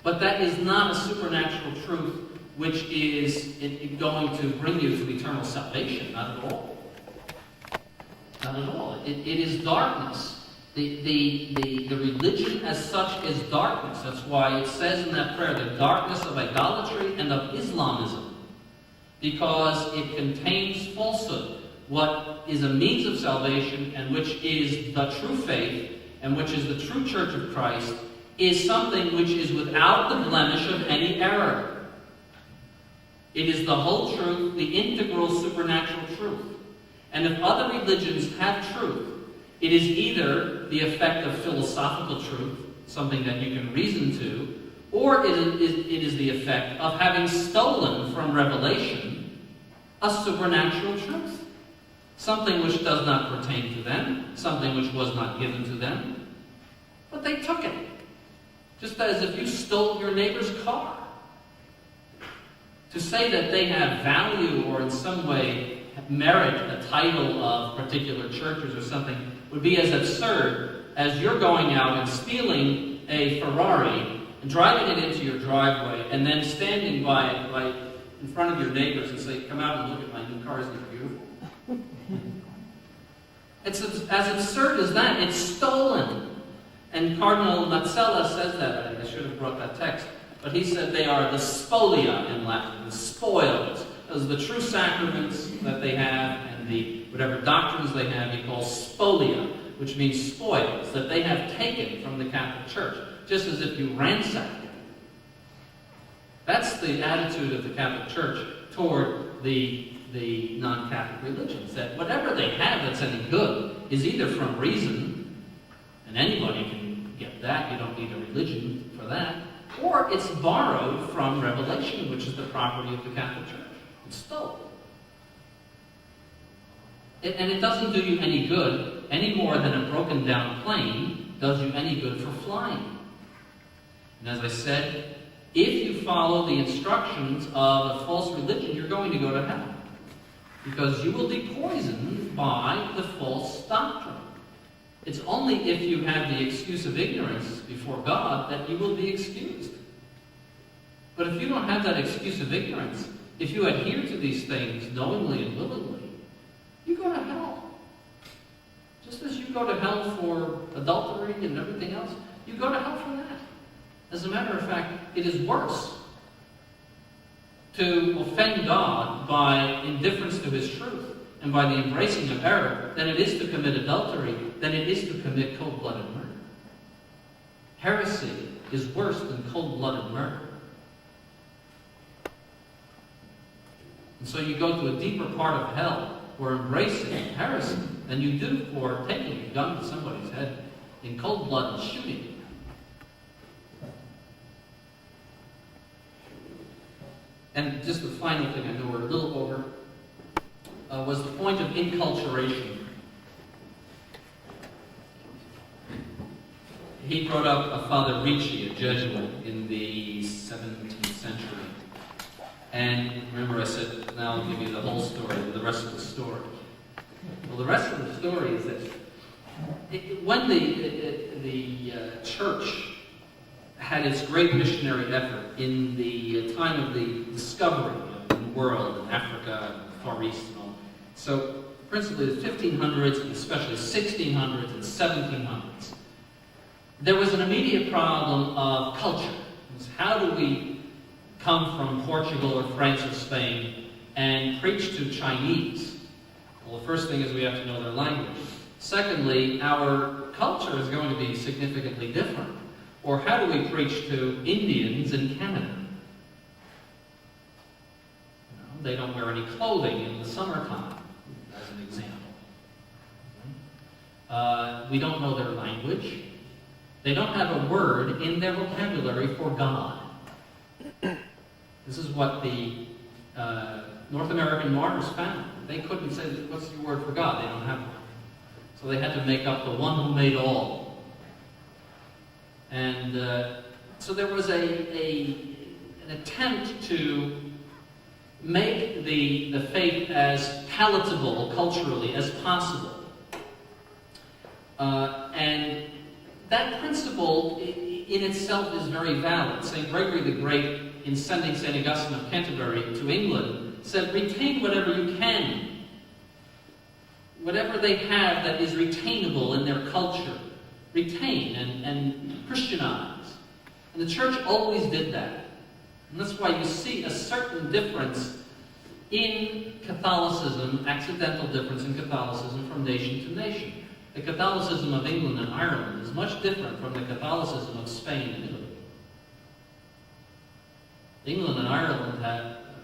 S1: But that is not a supernatural truth which is going to bring you to eternal salvation. Not at all. Not at all. It is darkness. The religion as such is darkness. That's why it says in that prayer, the darkness of idolatry and of Islamism, because it contains falsehood. What is a means of salvation, and which is the true faith, and which is the true Church of Christ, is something which is without the blemish of any error. It is the whole truth, the integral supernatural truth. And if other religions have truth, it is either the effect of philosophical truth, something that you can reason to, or it is the effect of having stolen from revelation a supernatural truth. Something which does not pertain to them, something which was not given to them, but they took it. Just as if you stole your neighbor's car. To say that they have value or in some way merit a title of particular churches or something would be as absurd as you're going out and stealing a Ferrari and driving it into your driveway and then standing by it right in front of your neighbors and say, come out and look at my new car, isn't it beautiful? It's as absurd as that. It's stolen. And Cardinal Mazzella says that. I should have brought that text. But he said they are the spolia in Latin, the spoils. Those are the true sacraments that they have and the whatever doctrines they have he calls spolia, which means spoils, that they have taken from the Catholic Church, just as if you ransacked it. That's the attitude of the Catholic Church toward the non-Catholic religions, that whatever they have that's any good is either from reason, and anybody can get that, you don't need a religion for that, or it's borrowed from revelation, which is the property of the Catholic Church. It's stolen. And it doesn't do you any good, any more than a broken down plane does you any good for flying. And as I said, if you follow the instructions of a false religion, you're going to go to hell. Because you will be poisoned by the false doctrine. It's only if you have the excuse of ignorance before God that you will be excused. But if you don't have that excuse of ignorance, if you adhere to these things knowingly and willingly, you go to hell. Just as you go to hell for adultery and everything else, you go to hell for that. As a matter of fact, it is worse to offend God by indifference to His truth and by the embracing of error than it is to commit adultery, than it is to commit cold-blooded murder. Heresy is worse than cold-blooded murder. And so you go to a deeper part of hell for embracing heresy than you do for taking a gun to somebody's head in cold blood and shooting it. And just the final thing, I know we're a little over, was the point of enculturation. He brought up a Father Ricci, a Jesuit, in the 17th century. And remember I said, now I'll give you the whole story, the rest of the story. Well, the rest of the story is that when the church had its great missionary effort in the time of the discovery of the world in Africa and the Far East and all. So principally the 1500s and especially 1600s and 1700s, there was an immediate problem of culture. It was how do we come from Portugal or France or Spain and preach to Chinese? Well, the first thing is we have to know their language. Secondly, our culture is going to be significantly different. Or how do we preach to Indians in Canada? They don't wear any clothing in the summertime, as an example. We don't know their language. They don't have a word in their vocabulary for God. This is what the North American martyrs found. They couldn't say, what's your word for God? They don't have one. So they had to make up the one who made all. And so there was an attempt to make the faith as palatable culturally as possible. And that principle in itself is very valid. St. Gregory the Great in sending St. Augustine of Canterbury to England, said, retain whatever you can. Whatever they have that is retainable in their culture, retain and Christianize. And the church always did that. And that's why you see a certain difference in Catholicism, accidental difference in Catholicism from nation to nation. The Catholicism of England and Ireland is much different from the Catholicism of Spain and Italy. England and Ireland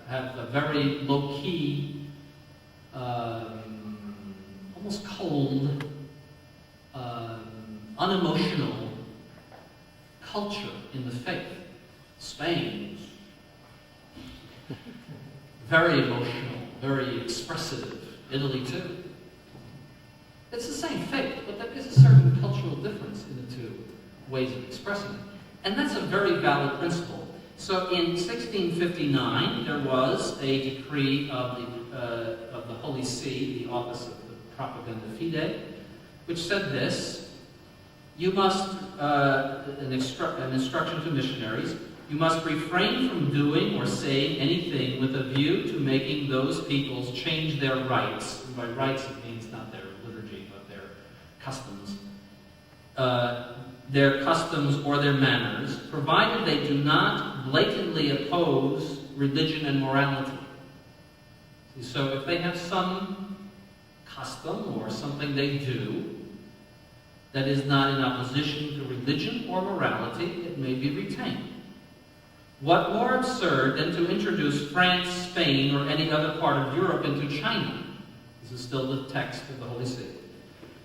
S1: have a very low-key, almost cold, unemotional culture in the faith. Spain is very emotional, very expressive. Italy too. It's the same faith, but there is a certain cultural difference in the two ways of expressing it. And that's a very valid principle. So in 1659, there was a decree of the Holy See, the Office of the Propaganda Fide, which said this: you must, an instruction to missionaries, you must refrain from doing or saying anything with a view to making those peoples change their rites. And by rites, it means not their liturgy, but their customs. Their customs or their manners, provided they do not blatantly oppose religion and morality. So if they have some custom or something they do that is not in opposition to religion or morality, it may be retained. What more absurd than to introduce France, Spain, or any other part of Europe into China? This is still the text of the Holy See.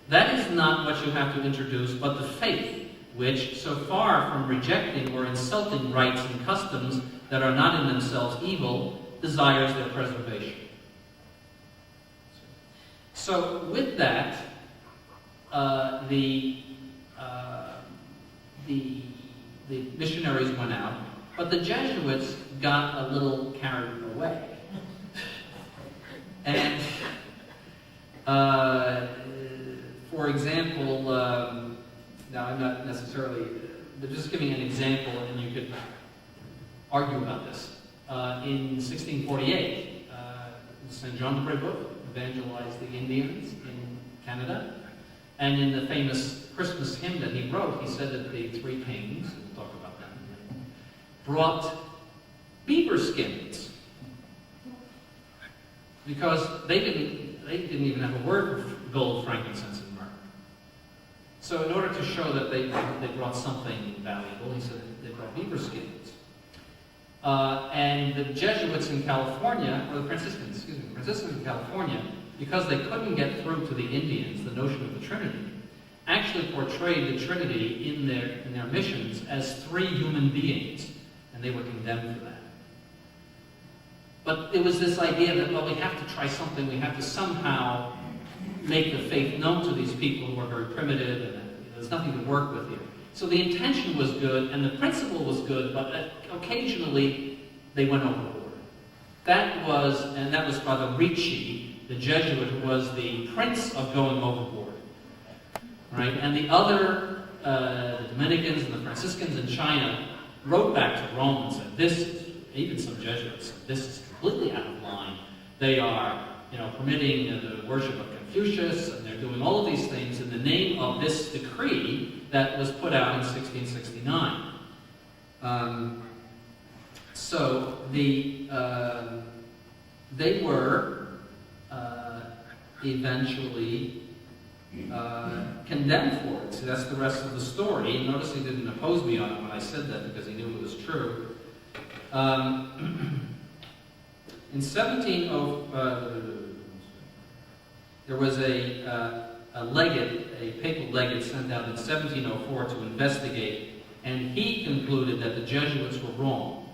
S1: That is not what you have to introduce, but the faith, which, so far from rejecting or insulting rites and customs that are not in themselves evil, desires their preservation. So with that, the missionaries went out, but the Jesuits got a little carried away. And, for example, now I'm not necessarily, but just giving an example, and you could argue about this. In 1648, St. John de Brebeuf evangelized the Indians in Canada, and in the famous Christmas hymn that he wrote, he said that the three kings, we'll talk about that in a minute, brought beaver skins, because they didn't even have a word for gold, frankincense, and myrrh. So in order to show that they brought something valuable, he said they brought beaver skins. And the Jesuits in California, or the Franciscans in California, because they couldn't get through to the Indians the notion of the Trinity, actually portrayed the Trinity in their missions as three human beings, and they were condemned for that. But it was this idea that, well, we have to try something, we have to somehow make the faith known to these people who are very primitive, and there's nothing to work with here. So the intention was good, and the principle was good, but occasionally they went overboard. That was Father Ricci, the Jesuit, who was the prince of going overboard. Right? And the other, the Dominicans and the Franciscans in China, wrote back to Rome and said, this is, even some Jesuits said, this is completely out of line. They are, permitting the worship of Confucius, and they're doing all of these things in the name of this decree that was put out in 1669. So they were eventually condemned for it. So that's the rest of the story. And notice he didn't oppose me on it when I said that, because he knew it was true. In 1700, there was a legate, a papal legate sent out in 1704 to investigate, and he concluded that the Jesuits were wrong.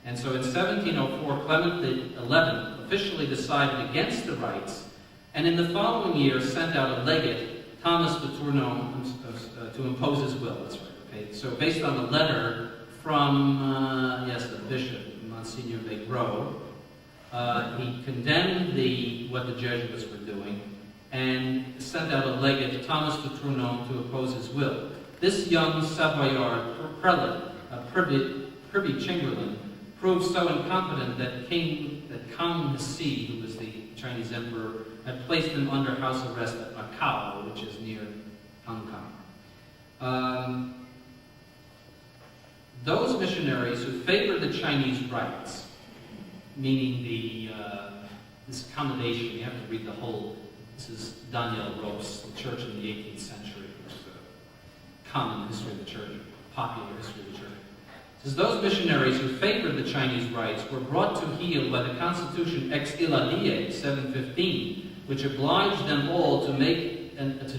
S1: And so in 1704, Clement XI officially decided against the rites, and in the following year sent out a legate, Thomas de Tournon, to impose his will. That's right. Okay. So based on the letter from the bishop, Monsignor Legros, he condemned what the Jesuits were doing, and sent out a legate, Thomas de Tournon, to oppose his will. This young Savoyard prelate, privy chamberlain, proved so incompetent that Kang He, who was the Chinese emperor, had placed him under house arrest at Macau, which is near Hong Kong. Those missionaries who favored the Chinese rites, meaning this combination, you have to read the whole, this is Daniel Rose, the church in the 18th century, which is a common history of the church, popular history of the church. It says, those missionaries who favored the Chinese rites were brought to heel by the Constitution Eclesiologia 715, which obliged them all to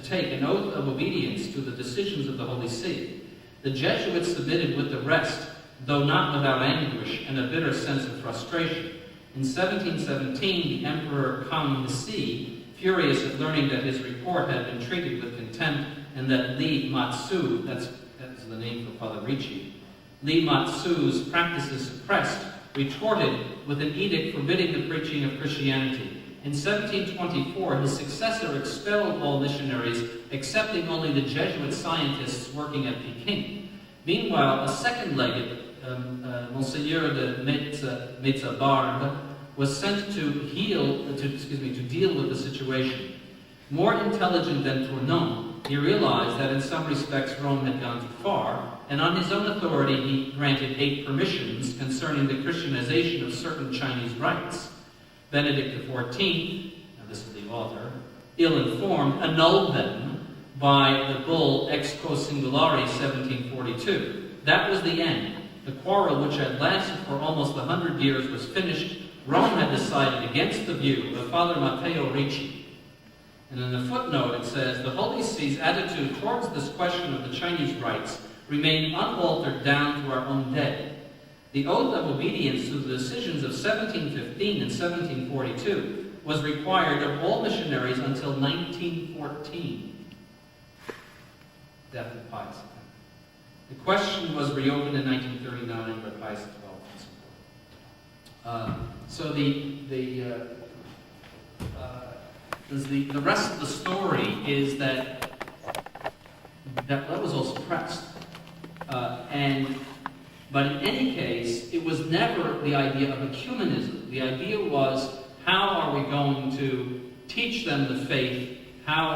S1: take an oath of obedience to the decisions of the Holy See. The Jesuits submitted with the rest, though not without anguish and a bitter sense of frustration. In 1717, the Emperor Kang He, furious at learning that his report had been treated with contempt and that Li Matsu, that's the name for Father Ricci, Li Matsu's practices suppressed, retorted with an edict forbidding the preaching of Christianity. In 1724, his successor expelled all missionaries, excepting only the Jesuit scientists working at Peking. Meanwhile, a second legate, Monseigneur de Metzabarbe, was sent to deal with the situation. More intelligent than Tournon, he realized that in some respects Rome had gone too far, and on his own authority he granted 8 permissions concerning the Christianization of certain Chinese rites. Benedict XIV, now this is the author, ill-informed, annulled them by the bull Ex Quo Singulari 1742. That was the end. The quarrel, which had lasted for almost 100 years, was finished. Rome had decided against the view of Father Matteo Ricci. And in the footnote it says, the Holy See's attitude towards this question of the Chinese rites remained unaltered down to our own day. The oath of obedience to the decisions of 1715 and 1742 was required of all missionaries until 1914. Death of Pius X. The question was reopened in 1939 by Pius XII. So the rest of the story is that was all suppressed, but in any case, it was never the idea of ecumenism. The idea was, how are we going to teach them the faith? How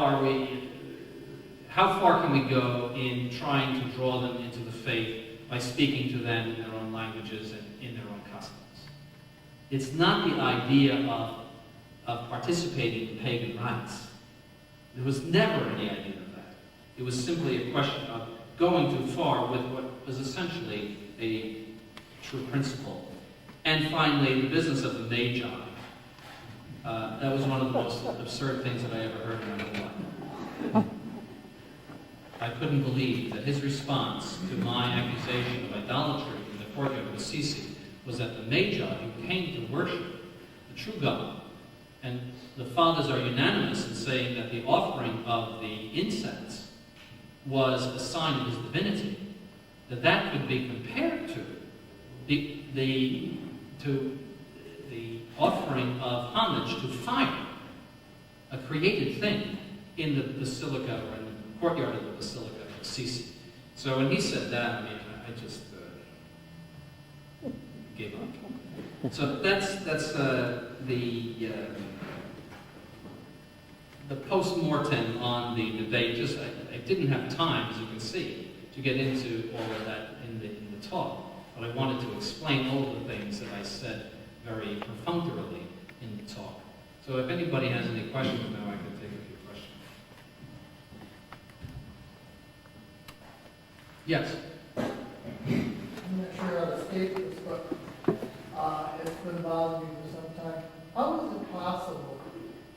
S1: far can we go in trying to draw them into the faith by speaking to them in their own languages and in their own customs? It's not the idea of participating in pagan rites. There was never any idea of that. It was simply a question of going too far with what was essentially a true principle. And finally, the business of the Magi. That was one of the most absurd things that I ever heard in my whole life. I couldn't believe that his response to my accusation of idolatry in the courtyard of Assisi was that the Magi who came to worship the true God, and the fathers are unanimous in saying that the offering of the incense was a sign of his divinity, that could be compared to the offering of homage to fire, a created thing, in the basilica or in the courtyard of the Basilica of Assisi. So when he said that, I mean, I just gave up. So that's the post-mortem on the debate. Just I didn't have time, as you can see, to get into all of that in the talk, but I wanted to explain all of the things that I said very perfunctorily in the talk. So if anybody has any questions now, I can take a few questions. Yes?
S2: I'm not sure how to state this, but it's been bothering me for some time. How is it possible,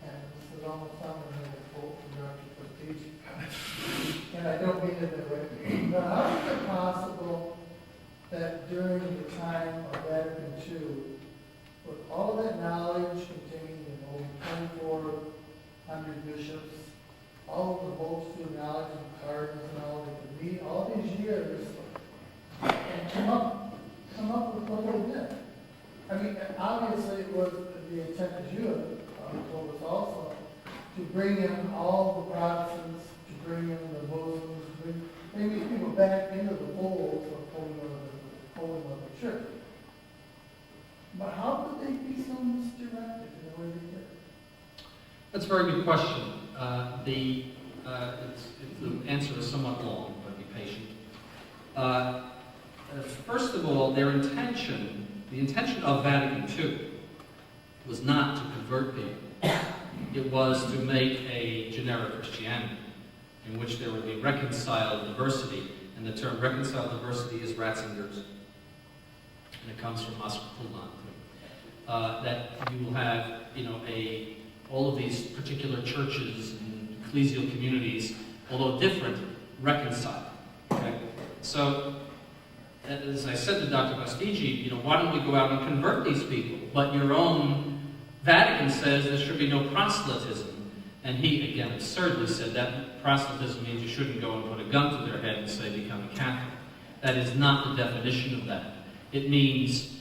S2: and this is almost sounding like a quote from Dr. Prestige, and I don't mean it that way, but how is it possible that during the time of Vatican II, with all of that knowledge contained in over 2,400 bishops, all of the books through knowledge of cardinals and all that could meet all these years, and come up with what they did? I mean, obviously it was the intent, as you have told us also, to bring in all the Protestants, to bring in the Muslims, to bring these people back into the fold of the church.
S1: very good question. The answer is somewhat long, but be patient. First of all, the intention of Vatican II was not to convert people. It was to make a generic Christianity in which there would be reconciled diversity. And the term reconciled diversity is Ratzinger's. And it comes from Oscar Kuhlmann. That you will have, all of these particular churches and ecclesial communities, although different, reconciled. Okay? So, as I said to Dr. Bastigi, why don't we go out and convert these people? But your own Vatican says there should be no proselytism. And he, again, absurdly said that proselytism means you shouldn't go and put a gun to their head and say, become a Catholic. That is not the definition of that. It means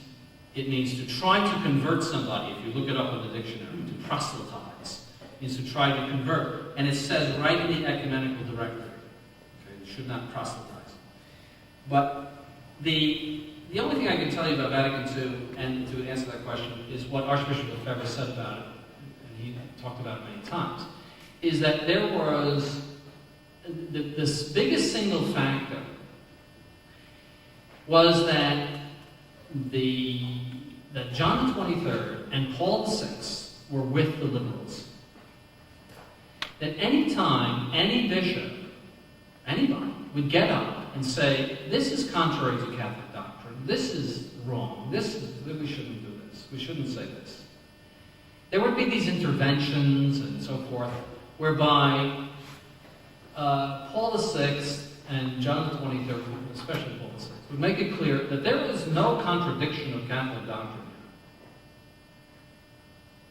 S1: to try to convert somebody, if you look it up in the dictionary, to proselytize, means to try to convert. And it says right in the ecumenical directory, okay, you should not proselytize. But the only thing I can tell you about Vatican II, and to answer that question, is what Archbishop Lefebvre said about it, and he talked about it many times, is that there was this biggest single factor was that John XXIII and Paul VI were with the liberals. That any time any bishop, anybody, would get up and say, this is contrary to Catholic doctrine, this is wrong, we shouldn't do this, we shouldn't say this. There would be these interventions and so forth, whereby Paul VI and John XXIII, especially Paul VI, would make it clear that there is no contradiction of Catholic doctrine.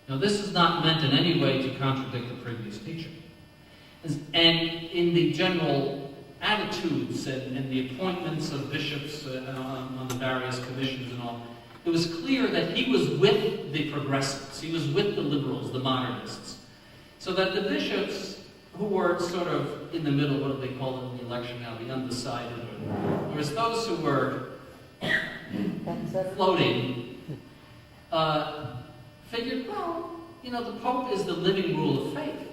S1: Now, this is not meant in any way to contradict the previous teaching. And in the general attitudes and the appointments of bishops on the various commissions and all, it was clear that he was with the progressives, he was with the liberals, the modernists. So that the bishops who were sort of in the middle, what do they call it in the election now, the undecided, there was those who were floating, figured, well, the Pope is the living rule of faith.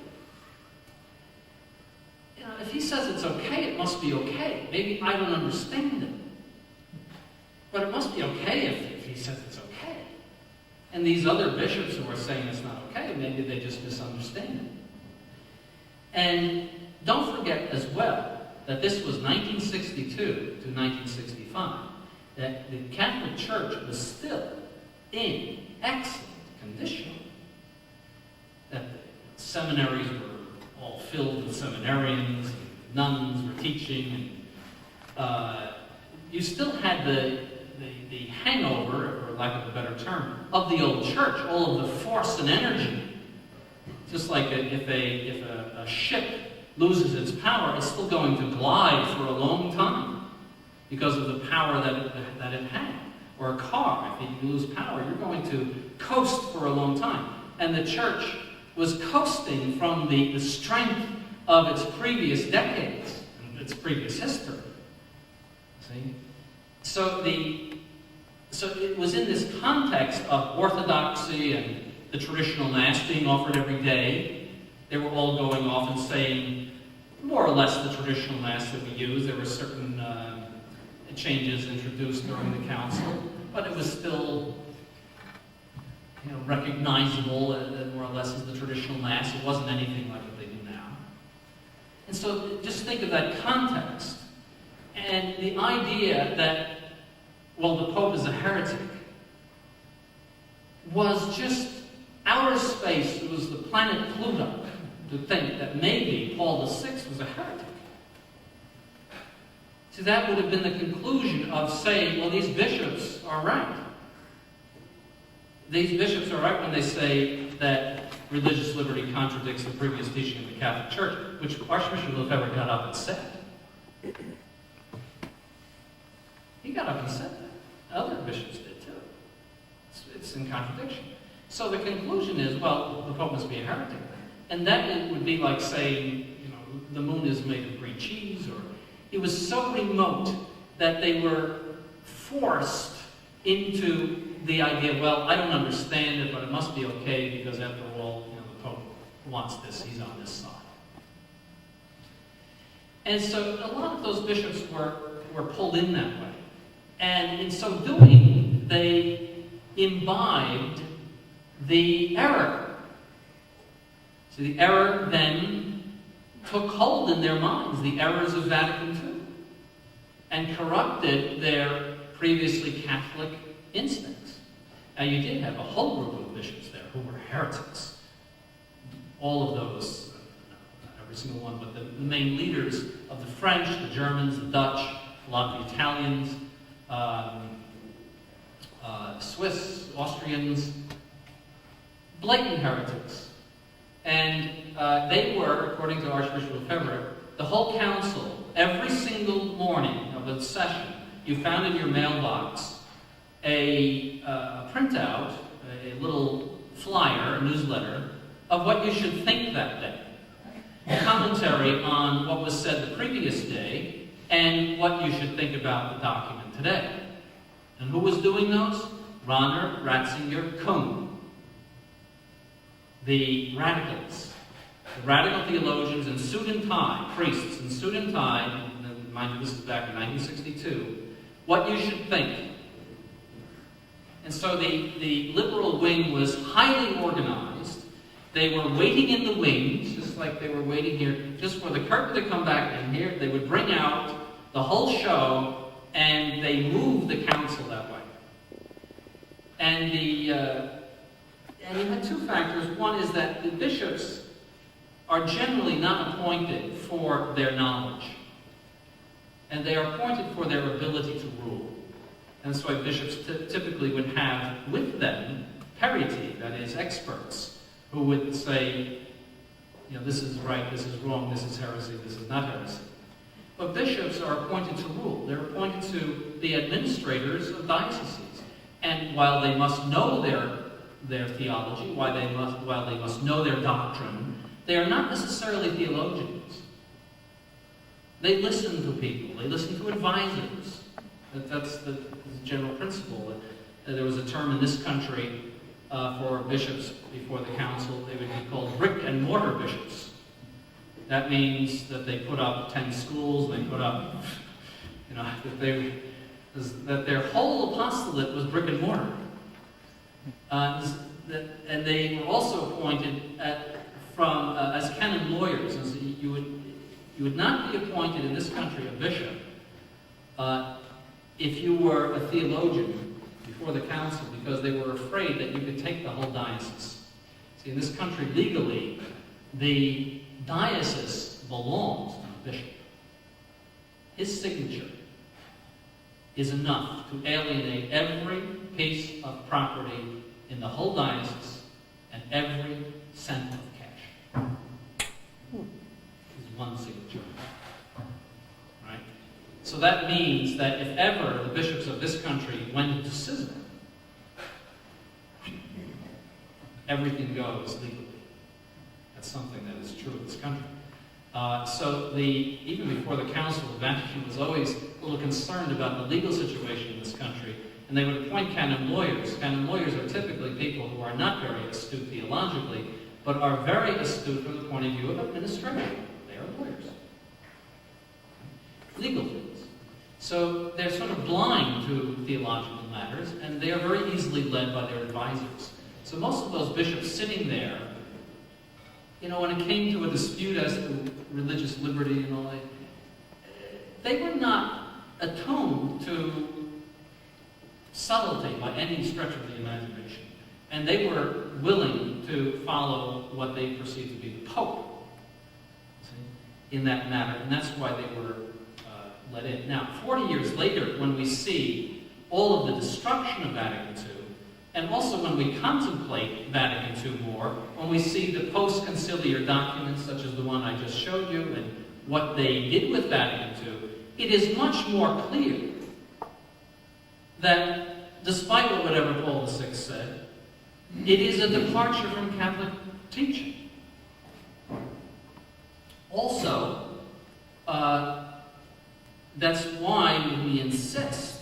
S1: If he says it's okay, it must be okay. Maybe I don't understand it. But it must be okay if he says it's okay. And these other bishops who are saying it's not okay, maybe they just misunderstand it. And don't forget as well that this was 1962 to 1965, that the Catholic Church was still in excellent condition. That the seminaries were all filled with seminarians, and nuns were teaching, and you still had the hangover, for lack of a better term, of the old church, all of the force and energy. Just like if a ship loses its power, it's still going to glide for a long time because of the power that it had. Or a car, if you lose power, you're going to coast for a long time. And the church was coasting from the strength of its previous decades, and its previous history. See? So it was in this context of orthodoxy and the traditional Mass being offered every day. They were all going off and saying more or less the traditional Mass that we use. There were certain changes introduced during the Council, but it was still recognizable more or less as the traditional Mass. It wasn't anything like what they do now. And so just think of that context. And the idea that, well, the Pope is a heretic was just outer space. It was the planet Pluto to think that maybe Paul VI was a heretic. So that would have been the conclusion of saying, well, these bishops are right. These bishops are right when they say that religious liberty contradicts the previous teaching of the Catholic Church, which Archbishop Lefebvre got up and said. He got up and said that. Other bishops did too. It's in contradiction. So the conclusion is, well, the Pope must be a heretic. And that it would be like saying, the moon is made of green cheese, or it was so remote that they were forced into the idea, well, I don't understand it, but it must be okay because after all, the Pope wants this, he's on this side. And so a lot of those bishops were pulled in that way. And in so doing, they imbibed the error. So the error then took hold in their minds, the errors of Vatican II, and corrupted their previously Catholic instincts. Now you did have a whole group of bishops there who were heretics. All of those, not every single one, but the main leaders of the French, the Germans, the Dutch, a lot of the Italians, Swiss, Austrians, blatant heretics. And they were, according to Archbishop Lefebvre, the whole council, every single morning of a session, you found in your mailbox a printout, a little flyer, a newsletter, of what you should think that day. A commentary on what was said the previous day, and what you should think about the document today. And who was doing those? Rahner, Ratzinger, Kuhn. The radicals. The radical theologians in suit and tie, priests in suit and tie, and mind you, this is back in 1962, what you should think. And so the liberal wing was highly organized. They were waiting in the wings, just like they were waiting here, just for the curtain to come back in here. They would bring out the whole show, and they moved the council that way. And you had two factors. One is that the bishops are generally not appointed for their knowledge, and they are appointed for their ability to rule. And so bishops typically would have with them periti, that is, experts, who would say, this is right, this is wrong, this is heresy, this is not heresy. But bishops are appointed to rule. They're appointed to be administrators of dioceses. And while they must know their theology, while they must know their doctrine, they are not necessarily theologians. They listen to people. They listen to advisors. That's the general principle. There was a term in this country for bishops before the council. They would be called brick and mortar bishops. That means that they put up 10 schools, they put up, that their whole apostolate was brick and mortar. And they were also appointed as canon lawyers. And so you would not be appointed in this country a bishop if you were a theologian before the council, because they were afraid that you could take the whole diocese. See, in this country, legally, the diocese belongs to the bishop. His signature is enough to alienate every piece of property in the whole diocese and every cent of cash. Is one signature. Right? So that means that if ever the bishops of this country went into schism, everything goes legally. That's something that is true in this country. Even before the council, the Vatican was always a little concerned about the legal situation in this country, and they would appoint canon lawyers. Canon lawyers are typically people who are not very astute theologically, but are very astute from the point of view of administration. They are lawyers. Legal things. So they're sort of blind to theological matters, and they are very easily led by their advisors. So most of those bishops sitting there, when it came to a dispute as to religious liberty and all that, they were not attuned to subtlety by any stretch of the imagination. And they were willing to follow what they perceived to be the Pope in that matter. And that's why they were let in. Now, 40 years later, when we see all of the destruction of Vatican II, and also when we contemplate Vatican II more, when we see the post-conciliar documents such as the one I just showed you and what they did with Vatican II, it is much more clear that despite whatever Paul VI said, it is a departure from Catholic teaching. Also, that's why we insist,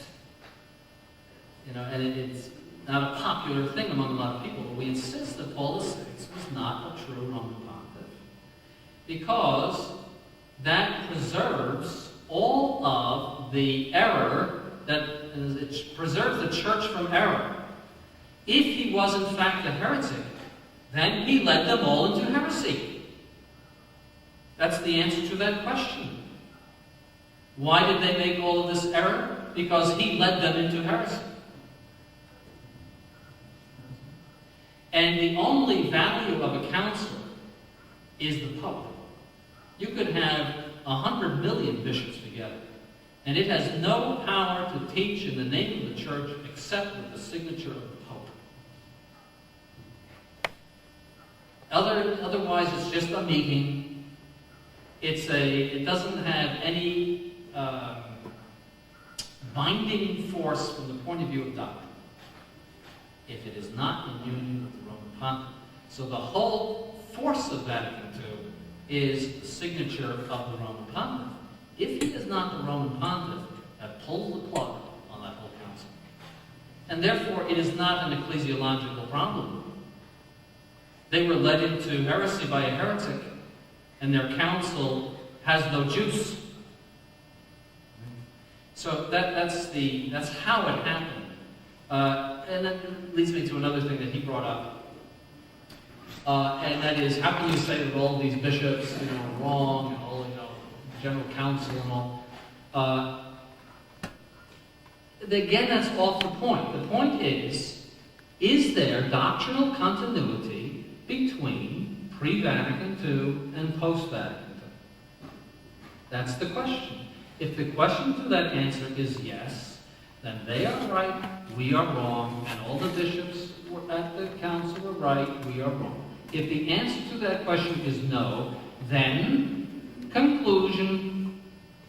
S1: and it's not a popular thing among a lot of people, but we insist that Paul VI was not a true Roman Pontiff. because that preserves all of the error, that it preserves the church from error. If he was in fact a heretic, then he led them all into heresy. That's the answer to that question. Why did they make all of this error? Because he led them into heresy. And the only value of a council is the Pope. You could have 100 million bishops together, and it has no power to teach in the name of the church except with the signature of the Pope. Otherwise, it's just a meeting. It doesn't have any binding force from the point of view of doctrine, if it is not in union with the Roman Pontiff. So the whole force of Vatican II is the signature of the Roman Pontiff. If he is not the Roman Pontiff, that pulls the plug on that whole council. And therefore, it is not an ecclesiological problem. They were led into heresy by a heretic, and their council has no juice. So that's how it happened. And that leads me to another thing that he brought up. And that is, how can you say that all these bishops, are wrong, and all, general council and all? Again, that's off the point. The point is there doctrinal continuity between pre-Vatican II and post-Vatican II? That's the question. If the question to that answer is yes, then they are right, we are wrong, and all the bishops at the council were right, we are wrong. If the answer to that question is no, then, conclusion,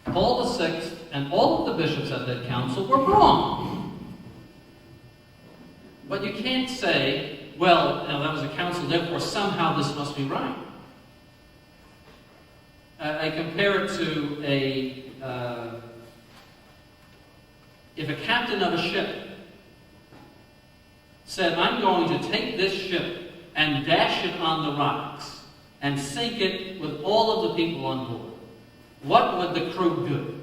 S1: Paul VI and all of the bishops at that council were wrong. But you can't say, well, that was a council, therefore somehow this must be right. I compare it to if a captain of a ship said, I'm going to take this ship and dash it on the rocks and sink it with all of the people on board, what would the crew do?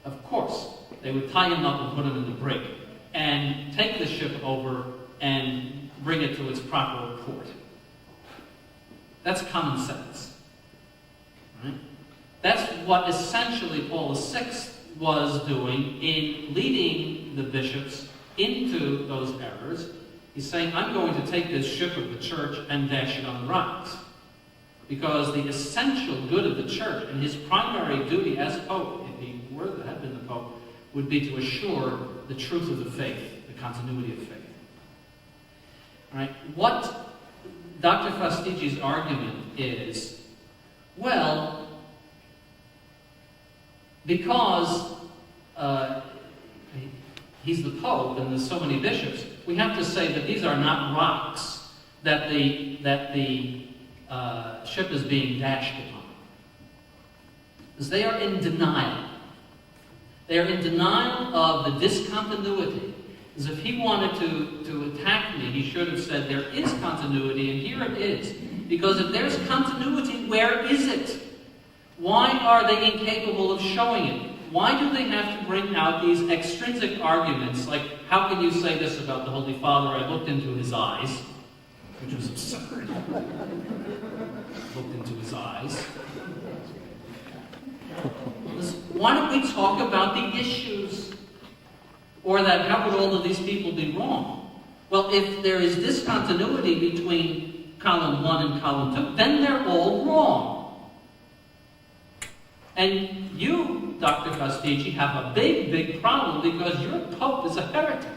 S1: Of course, they would tie him up and put him in the brig and take the ship over and bring it to its proper port. That's common sense. Right? That's what essentially Paul VI was doing in leading the bishops into those errors. He's saying, I'm going to take this ship of the church and dash it on the rocks. Because the essential good of the church and his primary duty as Pope, if he had been the Pope, would be to assure the truth of the faith, the continuity of faith. All right? What Dr. Fastigi's argument is, well, because he's the Pope and there's so many bishops, we have to say that these are not rocks that the ship is being dashed upon. Because they are in denial. They are in denial of the discontinuity. As if he wanted to attack me, he should have said, there is continuity, and here it is. Because if there's continuity, where is it? Why are they incapable of showing it? Why do they have to bring out these extrinsic arguments, like, how can you say this about the Holy Father? I looked into his eyes, which was absurd. Looked into his eyes. Why don't we talk about the issues? Or that, how would all of these people be wrong? Well, if there is discontinuity between column 1 and column 2, then they're all wrong. And you, Dr. Fastigi, have a big, big problem because your Pope is a heretic.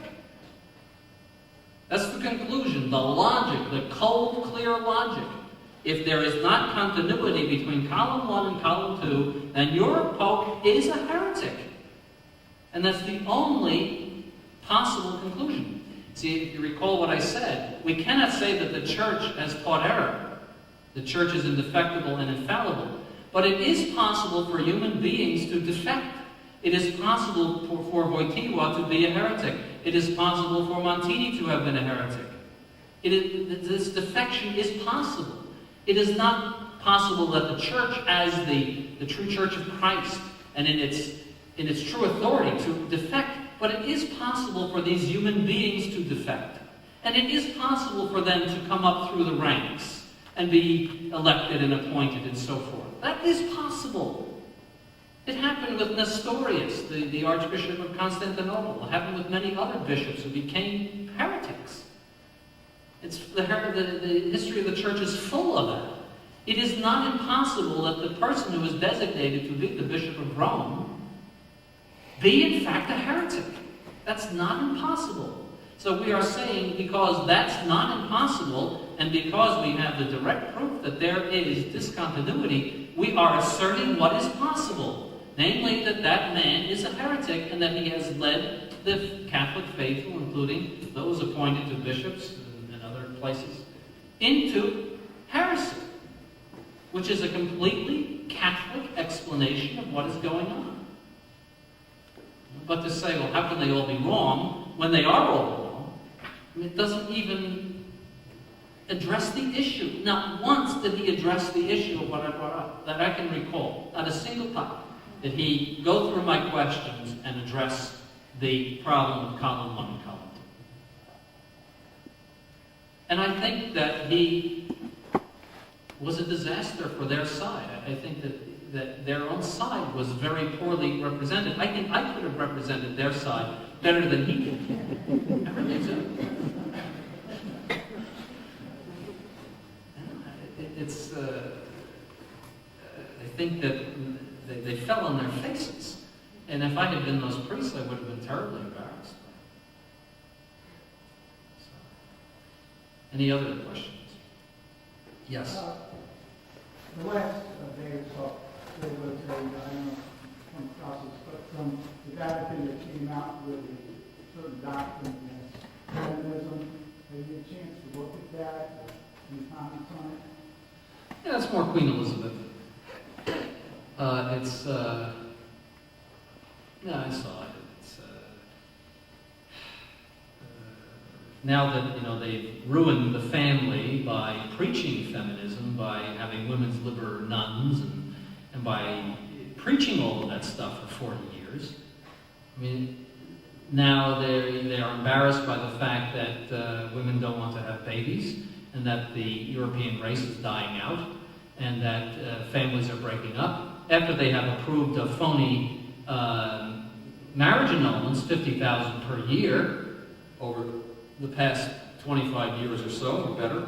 S1: That's the conclusion, the logic, the cold, clear logic. If there is not continuity between column 1 and column 2, then your Pope is a heretic. And that's the only possible conclusion. See, if you recall what I said, we cannot say that the Church has taught error. The Church is indefectible and infallible. But it is possible for human beings to defect. It is possible for Wojtyła to be a heretic. It is possible for Montini to have been a heretic. This defection is possible. It is not possible that the church, as the true church of Christ, and in its true authority, to defect. But it is possible for these human beings to defect. And it is possible for them to come up through the ranks and be elected and appointed and so forth. That is possible. It happened with Nestorius, the Archbishop of Constantinople. It happened with many other bishops who became heretics. The history of the church is full of that. It is not impossible that the person who is designated to be the Bishop of Rome be in fact a heretic. That's not impossible. So we are saying, because that's not impossible, and because we have the direct proof that there is discontinuity, we are asserting what is possible. Namely, that man is a heretic, and that he has led the Catholic faithful, including those appointed to bishops and other places, into heresy, which is a completely Catholic explanation of what is going on. But to say, well, how can they all be wrong when they are all wrong? It doesn't even address the issue. Not once did he address the issue of what I brought up, that I can recall. Not a single time did he go through my questions and address the problem of column 1 and column 2. And I think that he was a disaster for their side. I think that their own side was very poorly represented. I think I could have represented their side better than he did. I really do. I think that they fell on their faces. And if I had been those priests, I would have been terribly embarrassed. So, any other questions? Yes.
S3: The last day or so, there was I don't know, some process, but from the Vatican that came out with a certain doctrine as feminism. Have you had a chance to look at that? Any comments on it?
S1: Yeah, that's more Queen Elizabeth. Yeah, I saw it. It's, now that, they've ruined the family by preaching feminism, by having women's liber nuns, and by preaching all of that stuff for 40 years. I mean, now they are embarrassed by the fact that women don't want to have babies, and that the European race is dying out, and that families are breaking up. After they have approved of phony marriage annulments, 50,000 per year, over the past 25 years or so, or better,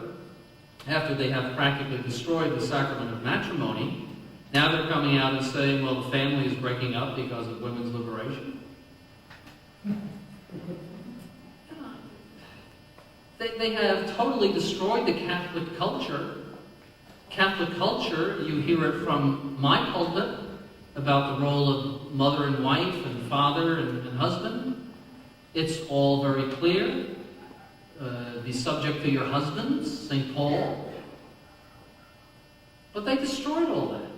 S1: after they have practically destroyed the sacrament of matrimony, now they're coming out and saying, well, the family is breaking up because of women's liberation. They have totally destroyed the Catholic culture. Catholic culture, you hear it from my pulpit about the role of mother and wife and father and husband. It's all very clear. Be subject to your husbands, St. Paul. But they destroyed all that.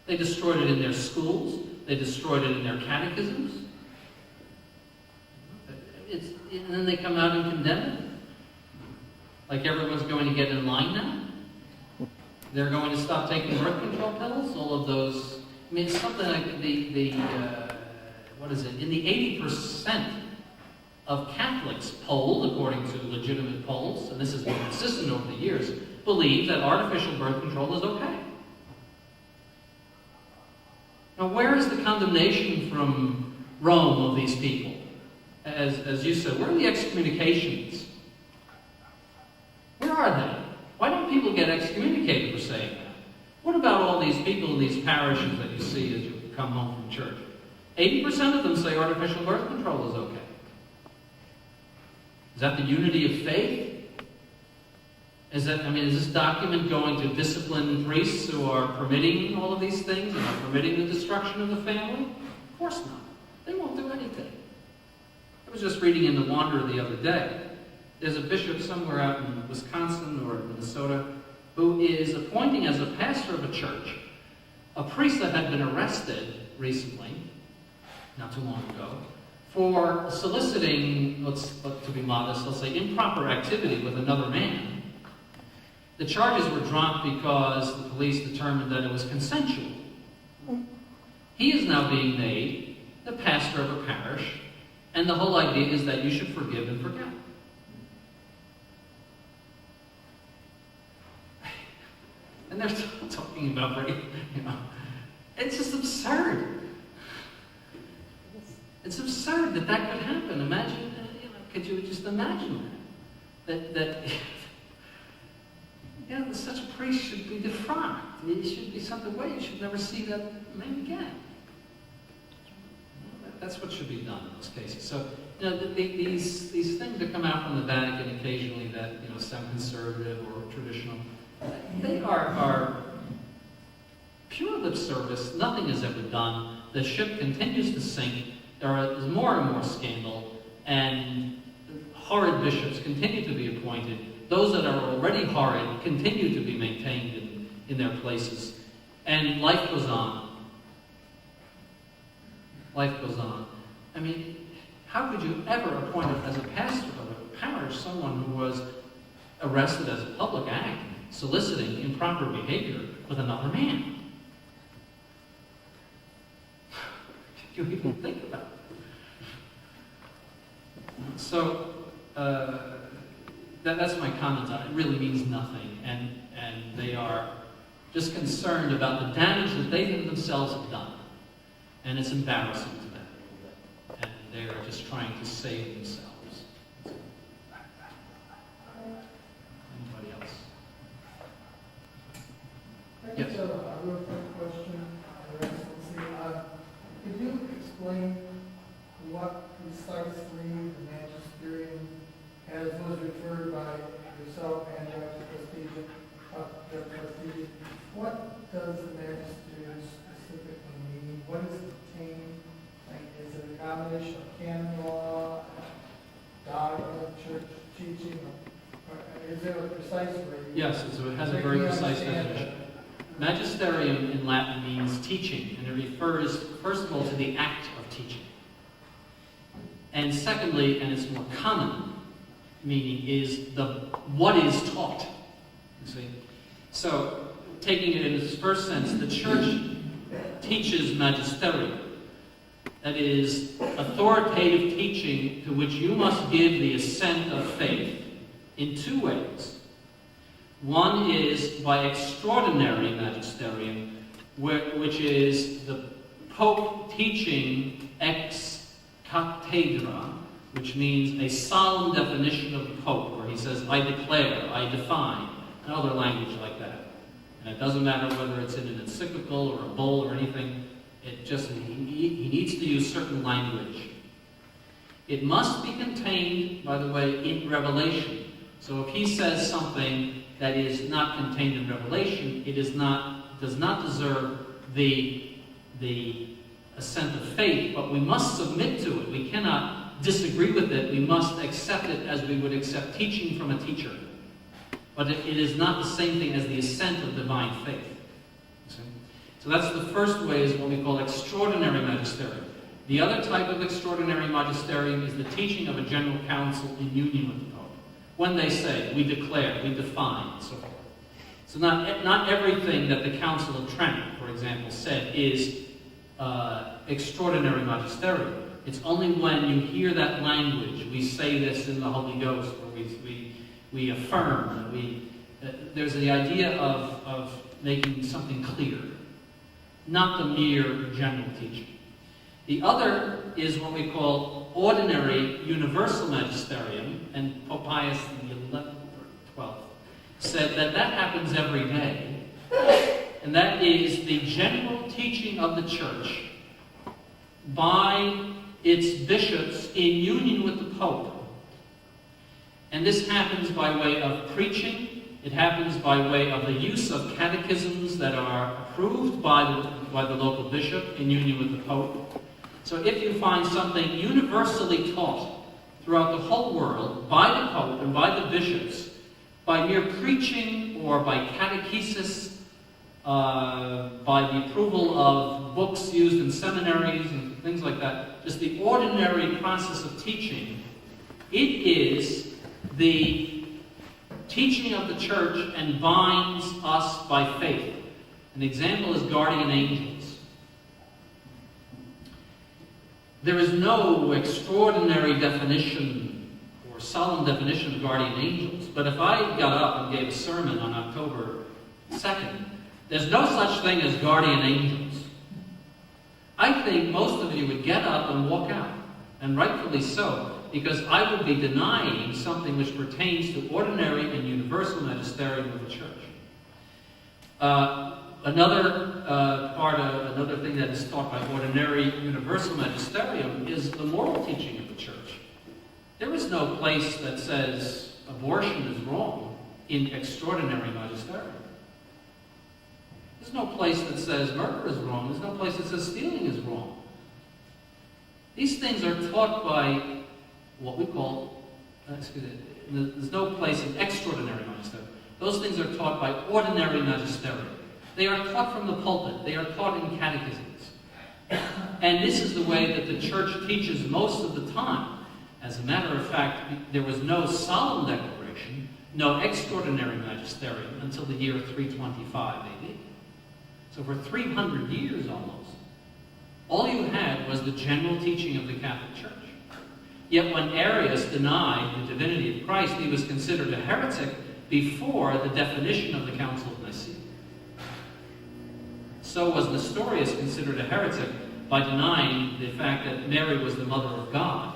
S1: They destroyed it in their schools. They destroyed it in their catechisms. And then they come out and condemn it. Like everyone's going to get in line now. They're going to stop taking birth control pills. All of those. I mean, it's something like what is it? In the 80% of Catholics polled, according to legitimate polls, and this has been consistent over the years, believe that artificial birth control is okay. Now, where is the condemnation from Rome of these people? As you said, where are the excommunications? Where are they? Why don't people get excommunicated for saying that? What about all these people in these parishes that you see as you come home from church? 80% of them say artificial birth control is okay. Is that the unity of faith? Is this document going to discipline priests who are permitting all of these things and are permitting the destruction of the family? Of course not. They won't do anything. I was just reading in The Wanderer the other day. There's a bishop somewhere out in Wisconsin or Minnesota who is appointing as a pastor of a church a priest that had been arrested recently, not too long ago, for soliciting, to be modest, let's say improper activity with another man. The charges were dropped because the police determined that it was consensual. He is now being made the pastor of a parish, and the whole idea is that you should forgive and forget. And they're talking about, it's just absurd. It's absurd that that could happen. Imagine, could you just imagine that such a priest should be defrocked. It should be something way. You should never see that man again. That's what should be done in those cases. So, these things that come out from the Vatican occasionally that sound conservative or traditional, they are pure lip service. Nothing is ever done. The ship continues to sink. There is more and more scandal, and horrid bishops continue to be appointed. Those that are already horrid continue to be maintained in their places. And life goes on. Life goes on. I mean, how could you ever appoint as a pastor of a parish someone who was arrested as a public act, soliciting improper behavior with another man? Can you even think about it? So, that's my comment on it. It really means nothing. And they are just concerned about the damage that they themselves have done. And it's embarrassing to them. And they are just trying to save themselves. Anybody else?
S2: I just have a real quick question, Your Excellency. Could you explain what precisely the magisterium, as was referred by yourself and Judge Prestige, what does the magisterium specifically mean? What is contained? Like, is it a combination of canon law, dogma, church teaching, or is there a precise way?
S1: Yes, it has a very precise definition. Magisterium in Latin means teaching, and it refers, first of all, to the act of teaching. And secondly, and it's more common meaning, is what is taught. You see? So, taking it in its first sense, the church teaches magisterium. That is, authoritative teaching to which you must give the assent of faith in two ways. One is by extraordinary magisterium, which is the Pope teaching ex cathedra, which means a solemn definition of the Pope, where he says, I declare, I define, and other language like that. And it doesn't matter whether it's in an encyclical or a bull or anything, it just, he needs to use certain language. It must be contained, by the way, in Revelation. So if he says something that is not contained in Revelation, it does not deserve the assent of faith, but we must submit to it. We cannot disagree with it. We must accept it as we would accept teaching from a teacher. But it is not the same thing as the assent of divine faith. See? So that's the first way, is what we call extraordinary magisterium. The other type of extraordinary magisterium is the teaching of a general council in union with the Pope. When they say, we declare, we define, and so forth. So not everything that the Council of Trent, for example, said is extraordinary magisterium. It's only when you hear that language, we say this in the Holy Ghost, or we affirm, there's the idea of making something clear, not the mere general teaching. The other is what we call ordinary universal magisterium, and Pope Pius XI or XII said that happens every day, and that is the general teaching of the Church by its bishops in union with the Pope. And this happens by way of preaching. It happens by way of the use of catechisms that are approved by the local bishop in union with the Pope. So if you find something universally taught throughout the whole world by the Pope and by the bishops, by mere preaching or by catechesis, by the approval of books used in seminaries and things like that, just the ordinary process of teaching, it is the teaching of the church and binds us by faith. An example is guardian angels. There is no extraordinary definition or solemn definition of guardian angels, but if I got up and gave a sermon on October 2nd, there's no such thing as guardian angels. I think most of you would get up and walk out, and rightfully so, because I would be denying something which pertains to ordinary and universal magisterium of the church. Another thing that is taught by ordinary universal magisterium is the moral teaching of the church. There is no place that says abortion is wrong in extraordinary magisterium. There's no place that says murder is wrong. There's no place that says stealing is wrong. These things are taught by what we call, there's no place in extraordinary magisterium. Those things are taught by ordinary magisterium. They are taught from the pulpit. They are taught in catechisms. And this is the way that the church teaches most of the time. As a matter of fact, there was no solemn declaration, no extraordinary magisterium until the year 325 AD. So for 300 years almost, all you had was the general teaching of the Catholic Church. Yet when Arius denied the divinity of Christ, he was considered a heretic before the definition of the Council of Nicaea. So was Nestorius considered a heretic by denying the fact that Mary was the mother of God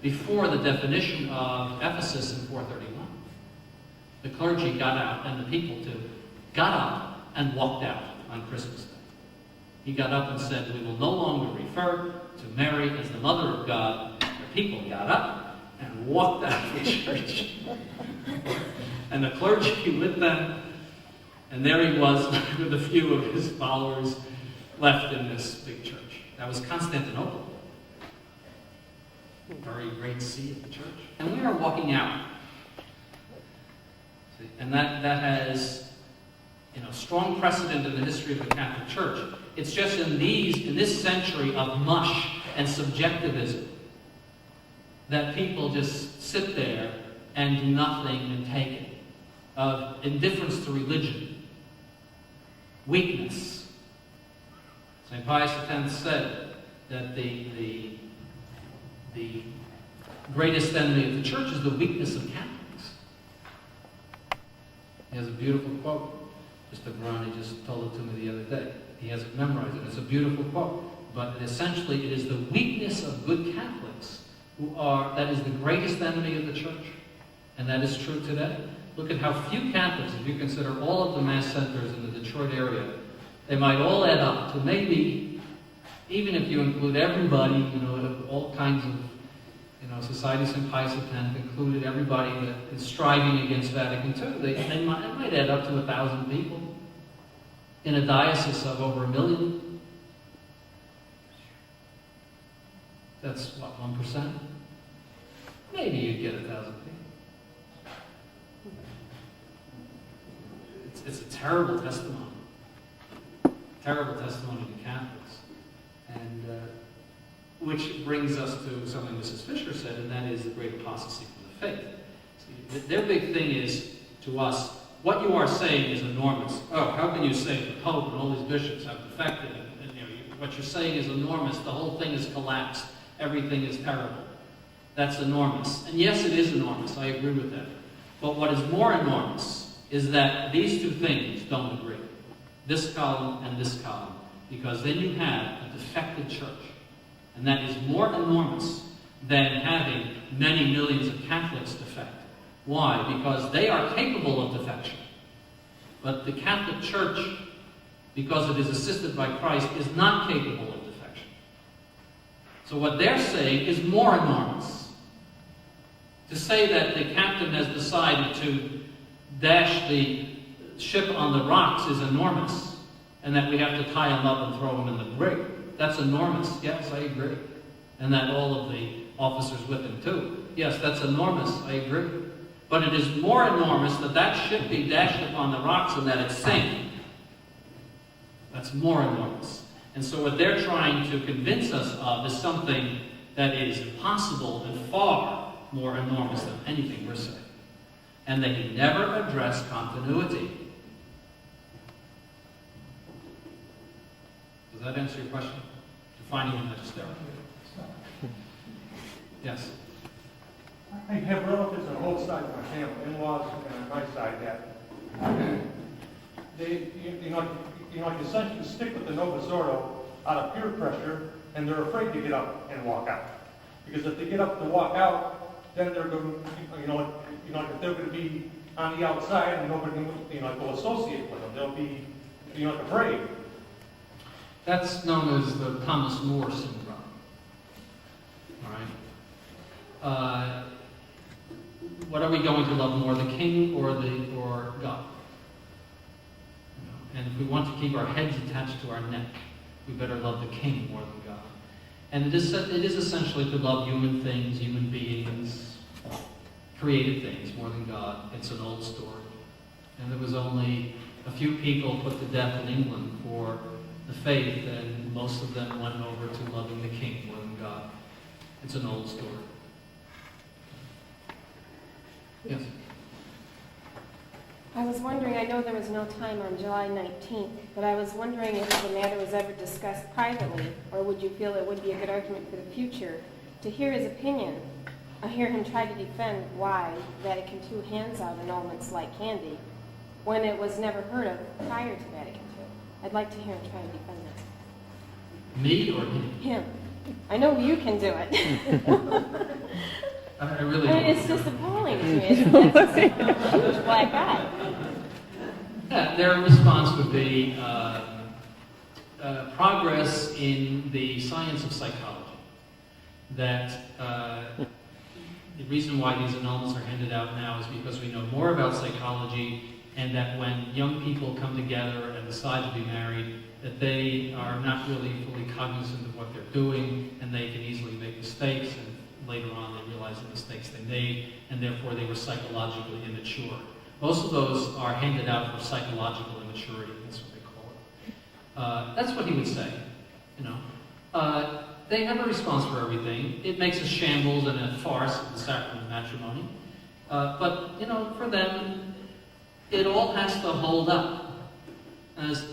S1: before the definition of Ephesus in 431. The clergy got out, and the people too, got up and walked out on Christmas Day. He got up and said, "We will no longer refer to Mary as the mother of God." The people got up and walked out of the church. And the clergy with them. And there he was with a few of his followers left in this big church. That was Constantinople. Very great see of the church. And we are walking out. See? And that has strong precedent in the history of the Catholic Church. It's just in this century of mush and subjectivism that people just sit there and do nothing and take it. Of indifference to religion. Weakness. St. Pius X said that the greatest enemy of the church is the weakness of Catholics. He has a beautiful quote. Mr. Brownie just told it to me the other day. He has it memorized. It's a beautiful quote. But essentially, it is the weakness of good Catholics that is the greatest enemy of the church. And that is true today. Look at how few Catholics, if you consider all of the Mass centers in the Detroit area, they might all add up to maybe, even if you include everybody, all kinds of, Society St. Pius X included everybody that is striving against Vatican II. It might add up to 1,000 people in a diocese of over 1 million. That's what, 1%? Maybe you'd get 1,000 people. It's a terrible testimony. Terrible testimony to Catholics. And which brings us to something Mrs. Fisher said, and that is the great apostasy from the faith. See, their big thing is, to us, what you are saying is enormous. Oh, how can you say the Pope and all these bishops have defected? And what you're saying is enormous. The whole thing is collapsed. Everything is terrible. That's enormous. And yes, it is enormous. I agree with that. But what is more enormous is that these two things don't agree. This column and this column. Because then you have a defected church. And that is more enormous than having many millions of Catholics defect. Why? Because they are capable of defection. But the Catholic Church, because it is assisted by Christ, is not capable of defection. So what they're saying is more enormous. To say that the captain has decided to dash the ship on the rocks is enormous, and that we have to tie him up and throw him in the brig. That's enormous. Yes, I agree. And that all of the officers with him too. Yes, that's enormous. I agree. But it is more enormous that that ship be dashed upon the rocks and that it sink. That's more enormous. And so what they're trying to convince us of is something that is impossible and far more enormous than anything we're saying. and that he never addressed continuity. Does that answer your question? Defining the magisterium. Yes?
S4: I have relatives on both sides of my family, in-laws and on my side, that they, you essentially stick with the Novus Ordo out of peer pressure, and they're afraid to get up and walk out. Because if they get up to walk out, then they're going to, if they're going to be on the outside and nobody can, go associate with them, they'll be, afraid.
S1: That's known as the Thomas More syndrome. All right? What are we going to love more, the king or God? And if we want to keep our heads attached to our neck, we better love the king more than God. And it is essentially to love human things, human beings, created things more than God. It's an old story. And there was only a few people put to death in England for the faith, and most of them went over to loving the king more than God. It's an old story. Yes?
S5: I was wondering, I know there was no time on July 19th, but I was wondering if the matter was ever discussed privately, or would you feel it would be a good argument for the future to hear his opinion, or hear him try to defend why Vatican II hands out annulments like candy, when it was never heard of prior to Vatican II? I'd like to hear him try to defend that.
S1: Me or him?
S5: Him. I know you can do it.
S1: I really
S5: I
S1: don't.
S5: mean, it's just appalling to me. It's a huge black eye.
S1: Yeah, their response would be progress in the science of psychology. That the reason why these annulments are handed out now is because we know more about psychology, and that when young people come together and decide to be married, that they are not really fully cognizant of what they're doing, and they can easily make mistakes, and later on they realize the mistakes they made, and therefore they were psychologically immature. Most of those are handed out for psychological immaturity. That's what they call it. That's what he would say. They have a response for everything. It makes a shambles and a farce of the sacrament of matrimony. But for them, it all has to hold up. As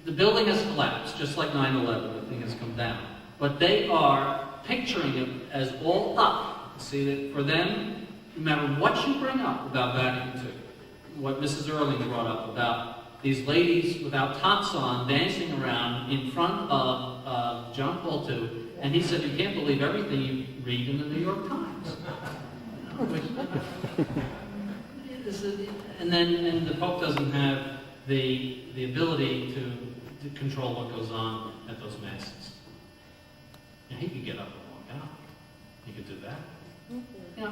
S1: the building has collapsed, just like 9/11, the thing has come down. But they are picturing it as all up. See, that for them, no matter what you bring up about Vatican II, what Mrs. Erling brought up about these ladies without tops on dancing around in front of John Paul II, and he said, you can't believe everything you read in the New York Times. And the Pope doesn't have the ability to control what goes on at those masses. Now, he could get up and walk out. He could do that.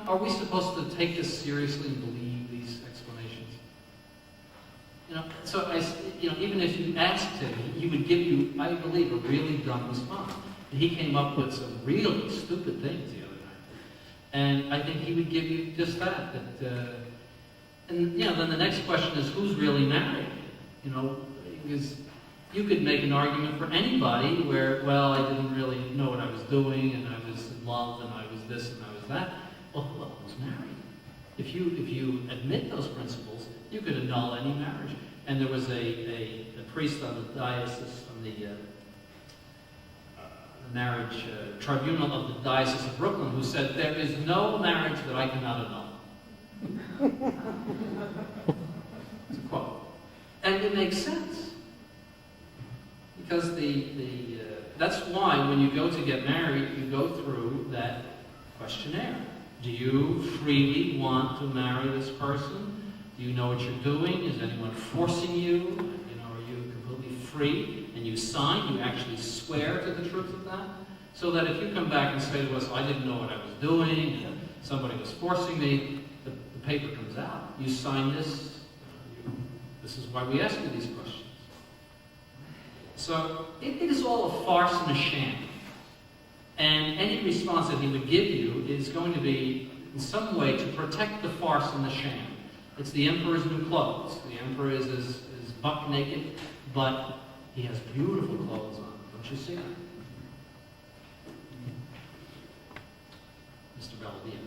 S1: Are we supposed to take this seriously and believe these explanations? So even if you asked him, he would give you, I believe, a really dumb response. And he came up with some really stupid things the other night. And I think he would give you just that. Then the next question is, who's really married? Because you could make an argument for anybody where, well, I didn't really know what I was doing, and I was in love, and I was this, and I was that. Well, who's married? If you admit those principles, you could annul any marriage. And there was a priest on the diocese, on the marriage tribunal of the Diocese of Brooklyn, who said, there is no marriage that I cannot annul. It's a quote. And it makes sense. Because that's why when you go to get married, you go through that questionnaire. Do you freely want to marry this person? Do you know what you're doing? Is anyone forcing you? Are you completely free? And you sign, you actually swear to the truth of that? So that if you come back and say to us, I didn't know what I was doing, and somebody was forcing me, the paper comes out. You sign this. This is why we ask you these questions. So it is all a farce and a sham. And any response that he would give you is going to be, in some way, to protect the farce and the sham. It's the emperor's new clothes. The emperor is buck naked, but he has beautiful clothes on. Don't you see that? Mr. Belladino.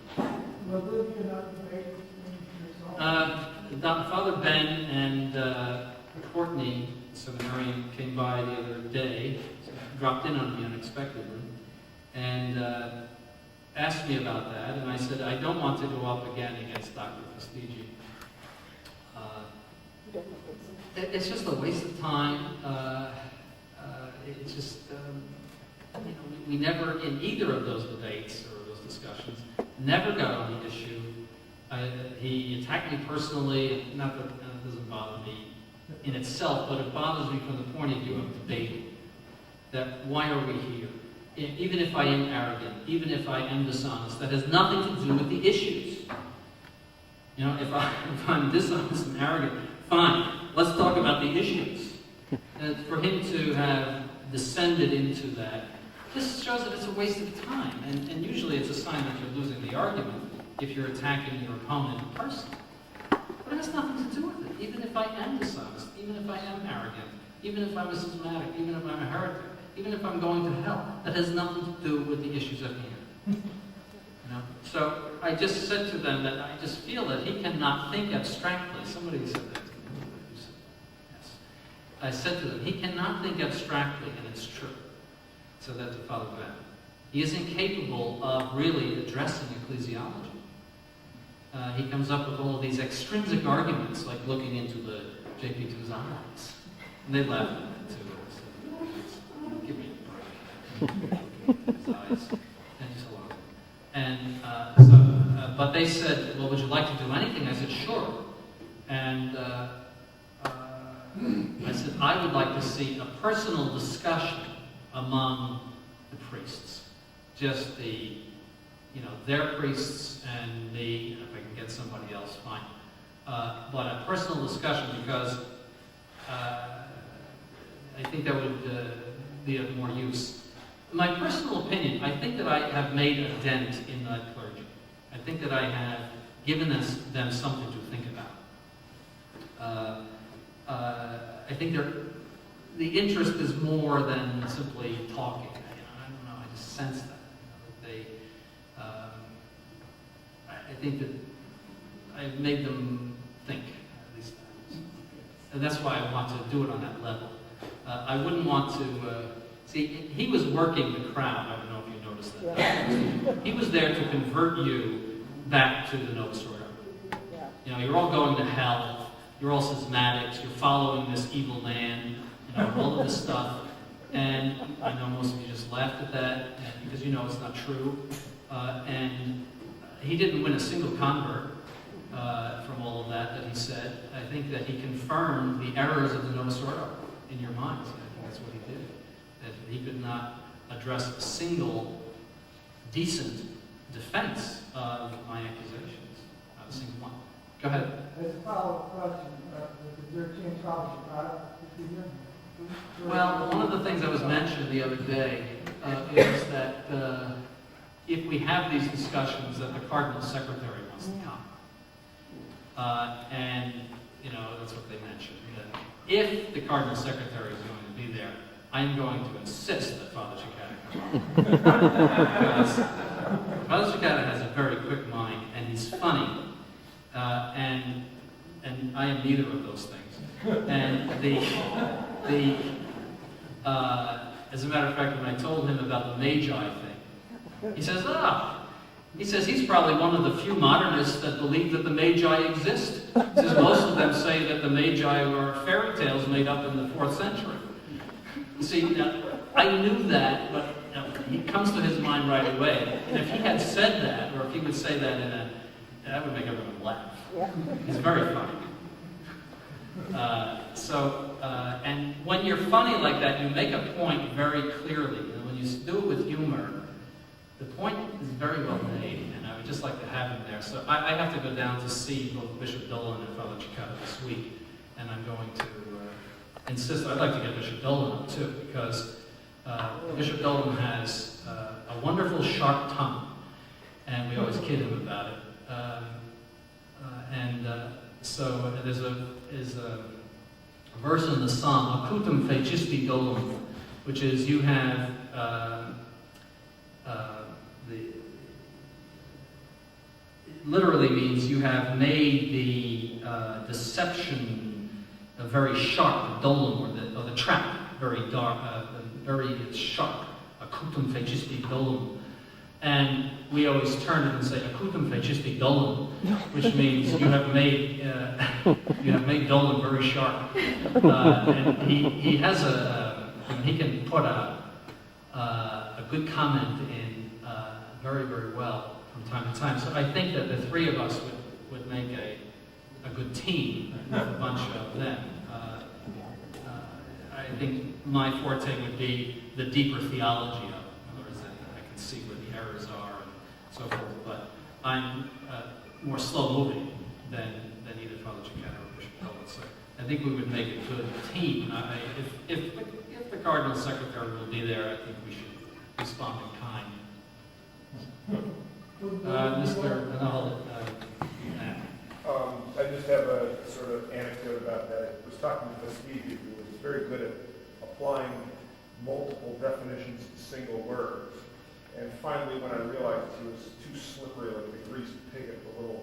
S3: Will there be another debate between yourself?
S1: Father Ben and Courtney, seminarian, came by the other day, dropped in on me unexpectedly, and asked me about that, and I said, I don't want to go up again against Dr. Fastigi. It's just a waste of time. It's just, we never, in either of those debates or those discussions, never got on the issue. He attacked me personally, not that it doesn't bother me in itself, but it bothers me from the point of view of debating. That why are we here? Even if I am arrogant, even if I am dishonest, that has nothing to do with the issues. If I'm dishonest and arrogant, fine, let's talk about the issues. And for him to have descended into that just shows that it's a waste of time. And usually it's a sign that you're losing the argument if you're attacking your opponent in person. But it has nothing to do with it. Even if I am dishonest, even if I am arrogant, even if I'm a systematic, even if I'm a heretic, even if I'm going to hell, that has nothing to do with the issues at hand. So I just said to them that I just feel that he cannot think abstractly. Somebody said that to me. Yes. I said to them, he cannot think abstractly, and it's true. So that to Father Ben. He is incapable of really addressing ecclesiology. He comes up with all of these extrinsic arguments, like looking into the JP2's eyes. And they laugh at that too. So, give me a break. His eyes. And just allow it. And but they said, well, would you like to do anything? I said, sure. And I said, I would like to see a personal discussion among the priests. Just their priests and me, and if I can get somebody else, fine. But a personal discussion, because I think that would be of more use. My personal opinion, I think that I have made a dent in that clergy. I think that I have given them something to think about. I think the interest is more than simply talking. I don't know, I just sense that. I think that I've made them think, at least. And that's why I want to do it on that level. I wouldn't want to... see, he was working the crowd. I don't know if you noticed that. Yeah. He was there to convert you back to the Novus Ordo. You're all going to hell. You're all schismatics. You're following this evil man. All of this stuff. And I know most of you just laughed at that because it's not true. And he didn't win a single convert from all of that he said. I think that he confirmed the errors of the Novus Ordo in your minds. I think that's what he did. That he could not address a single decent defense of my accusations. Not a single one. Go ahead.
S3: As a follow-up question, is there a chance Father Chicago is here?
S1: Well, one of the things that was mentioned the other day is that if we have these discussions, that the Cardinal Secretary wants to come. And, that's what they mentioned. That if the Cardinal Secretary is going to be there, I'm going to insist that Father Chicago come on. Because Father Chicago has a very quick mind, and he's funny. And I am neither of those things. And as a matter of fact, when I told him about the Magi thing, he says he's probably one of the few modernists that believe that the Magi exist. He says most of them say that the Magi were fairy tales made up in the 4th century. See, I knew that, but he comes to his mind right away. And if he had said that, or if he would say that that would make everyone laugh. He's very funny. And when you're funny like that, you make a point very clearly. And when you do it with humor, the point is very well made, and I would just like to have him there. So I have to go down to see both Bishop Dolan and Father Chicago this week, and I'm going to insist. I'd like to get Bishop Dolan up too, because Bishop Dolan has a wonderful sharp tongue, and we always kid him about it. So there's a verse in the Psalm, "Acutum fecisti dolum," which is you have literally means you have made the deception very sharp, the dolum, or the trap very dark, very sharp, acutum fecisti dolum. And we always turn it and say acutum fecisti dolum, which means you have made dolum very sharp. And he has he can put a good comment in very, very well from time to time. So I think that the three of us would make a good team with a bunch of them. I think my forte would be the deeper theology of it. In other words, I can see where the errors are and so forth. But I'm more slow-moving than either Father Giuliano or Bishop Cohen. So I think we would make a good team. If the Cardinal Secretary will be there, I think we should respond in kind. Mr. Manal,
S6: I just have a sort of anecdote about that. I was talking to Steve, who was very good at applying multiple definitions to single words. And finally, when I realized he was too slippery like the greased pig at the little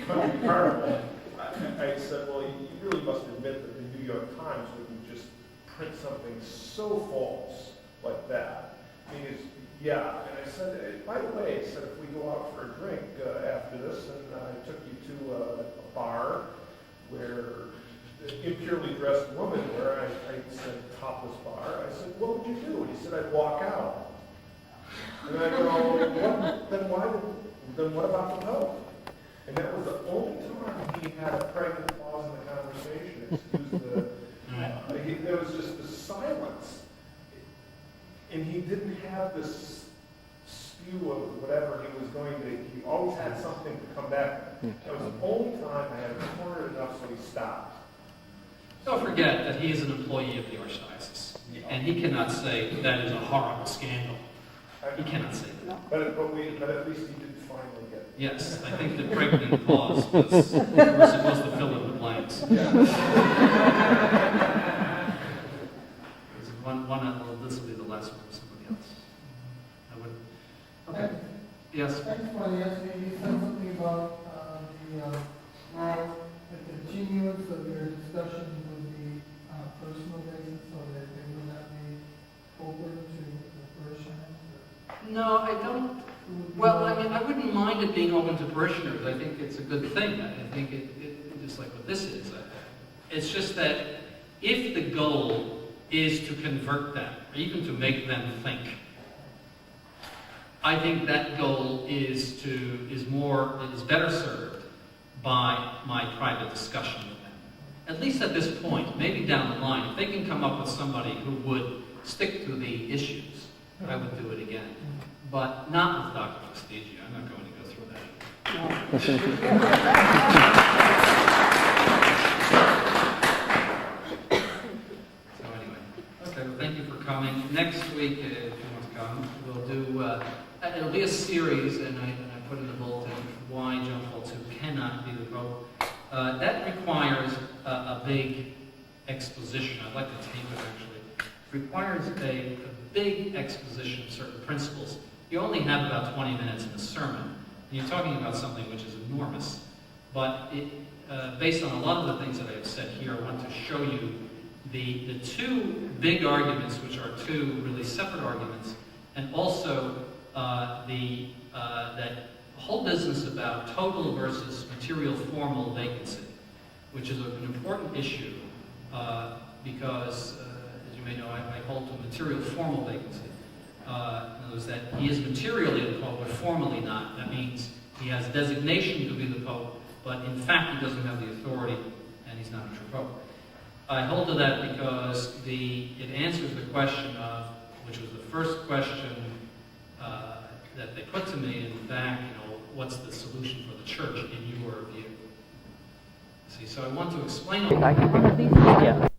S6: country carnival, I said, well, you really must admit that the New York Times wouldn't just print something so false like that. Because, yeah, and I said, by the way, I said, if we go out for a drink after this, and I took you to a bar where the impurely dressed woman, where I said topless bar, I said, what would you do? And he said, I'd walk out. And I go, what? Then what about the Pope? And that was the only time he had a pregnant pause in the conversation. There was just the silence. And he didn't have this spew of whatever he was going to, he always had something to come back. That was the only time I had cornered enough so he stopped.
S1: don't forget that he is an employee of the Archdiocese. And he cannot say that is a horrible scandal. He cannot say that.
S6: But at least he did finally get it.
S1: Yes, I think the pregnant pause was, we were supposed to fill in the blanks. This will be the last one for somebody else. I would. Okay. Yes.
S2: Thanks for the answer. You said something about the continuance of your discussion would be personal basis, so that they would not be open to the parishioners?
S1: No, I don't. Well, I mean, I wouldn't mind it being open to parishioners. I think it's a good thing. I think it just like what this is. It's just that if the goal is to convert them, or even to make them think, I think that goal is better served by my private discussion with them. At least at this point, maybe down the line, if they can come up with somebody who would stick to the issues, I would do it again. But not with Dr. Prestigio. I'm not going to go through that. So anyway, okay, well, thank you for coming. Next week, if you want to come, we'll do, it'll be a series, and I put in the bulletin why John Paul II cannot be the Pope. That requires a big exposition. I'd like to tape it, actually. Requires a big exposition of certain principles. You only have about 20 minutes in a sermon, and you're talking about something which is enormous. But based on a lot of the things that I have said here, I want to show you the two big arguments, which are two really separate arguments, and also that whole business about total versus material formal vacancy, which is an important issue because, as you may know, I hold to material formal vacancy. In other words, that he is materially the Pope, but formally not. That means he has designation to be the Pope, but in fact he doesn't have the authority, and he's not a true Pope. I hold to that because it answers the question of, which was the first question that they put to me in back, what's the solution for the church in your view? See, so I want to explain all that.
S7: Yeah.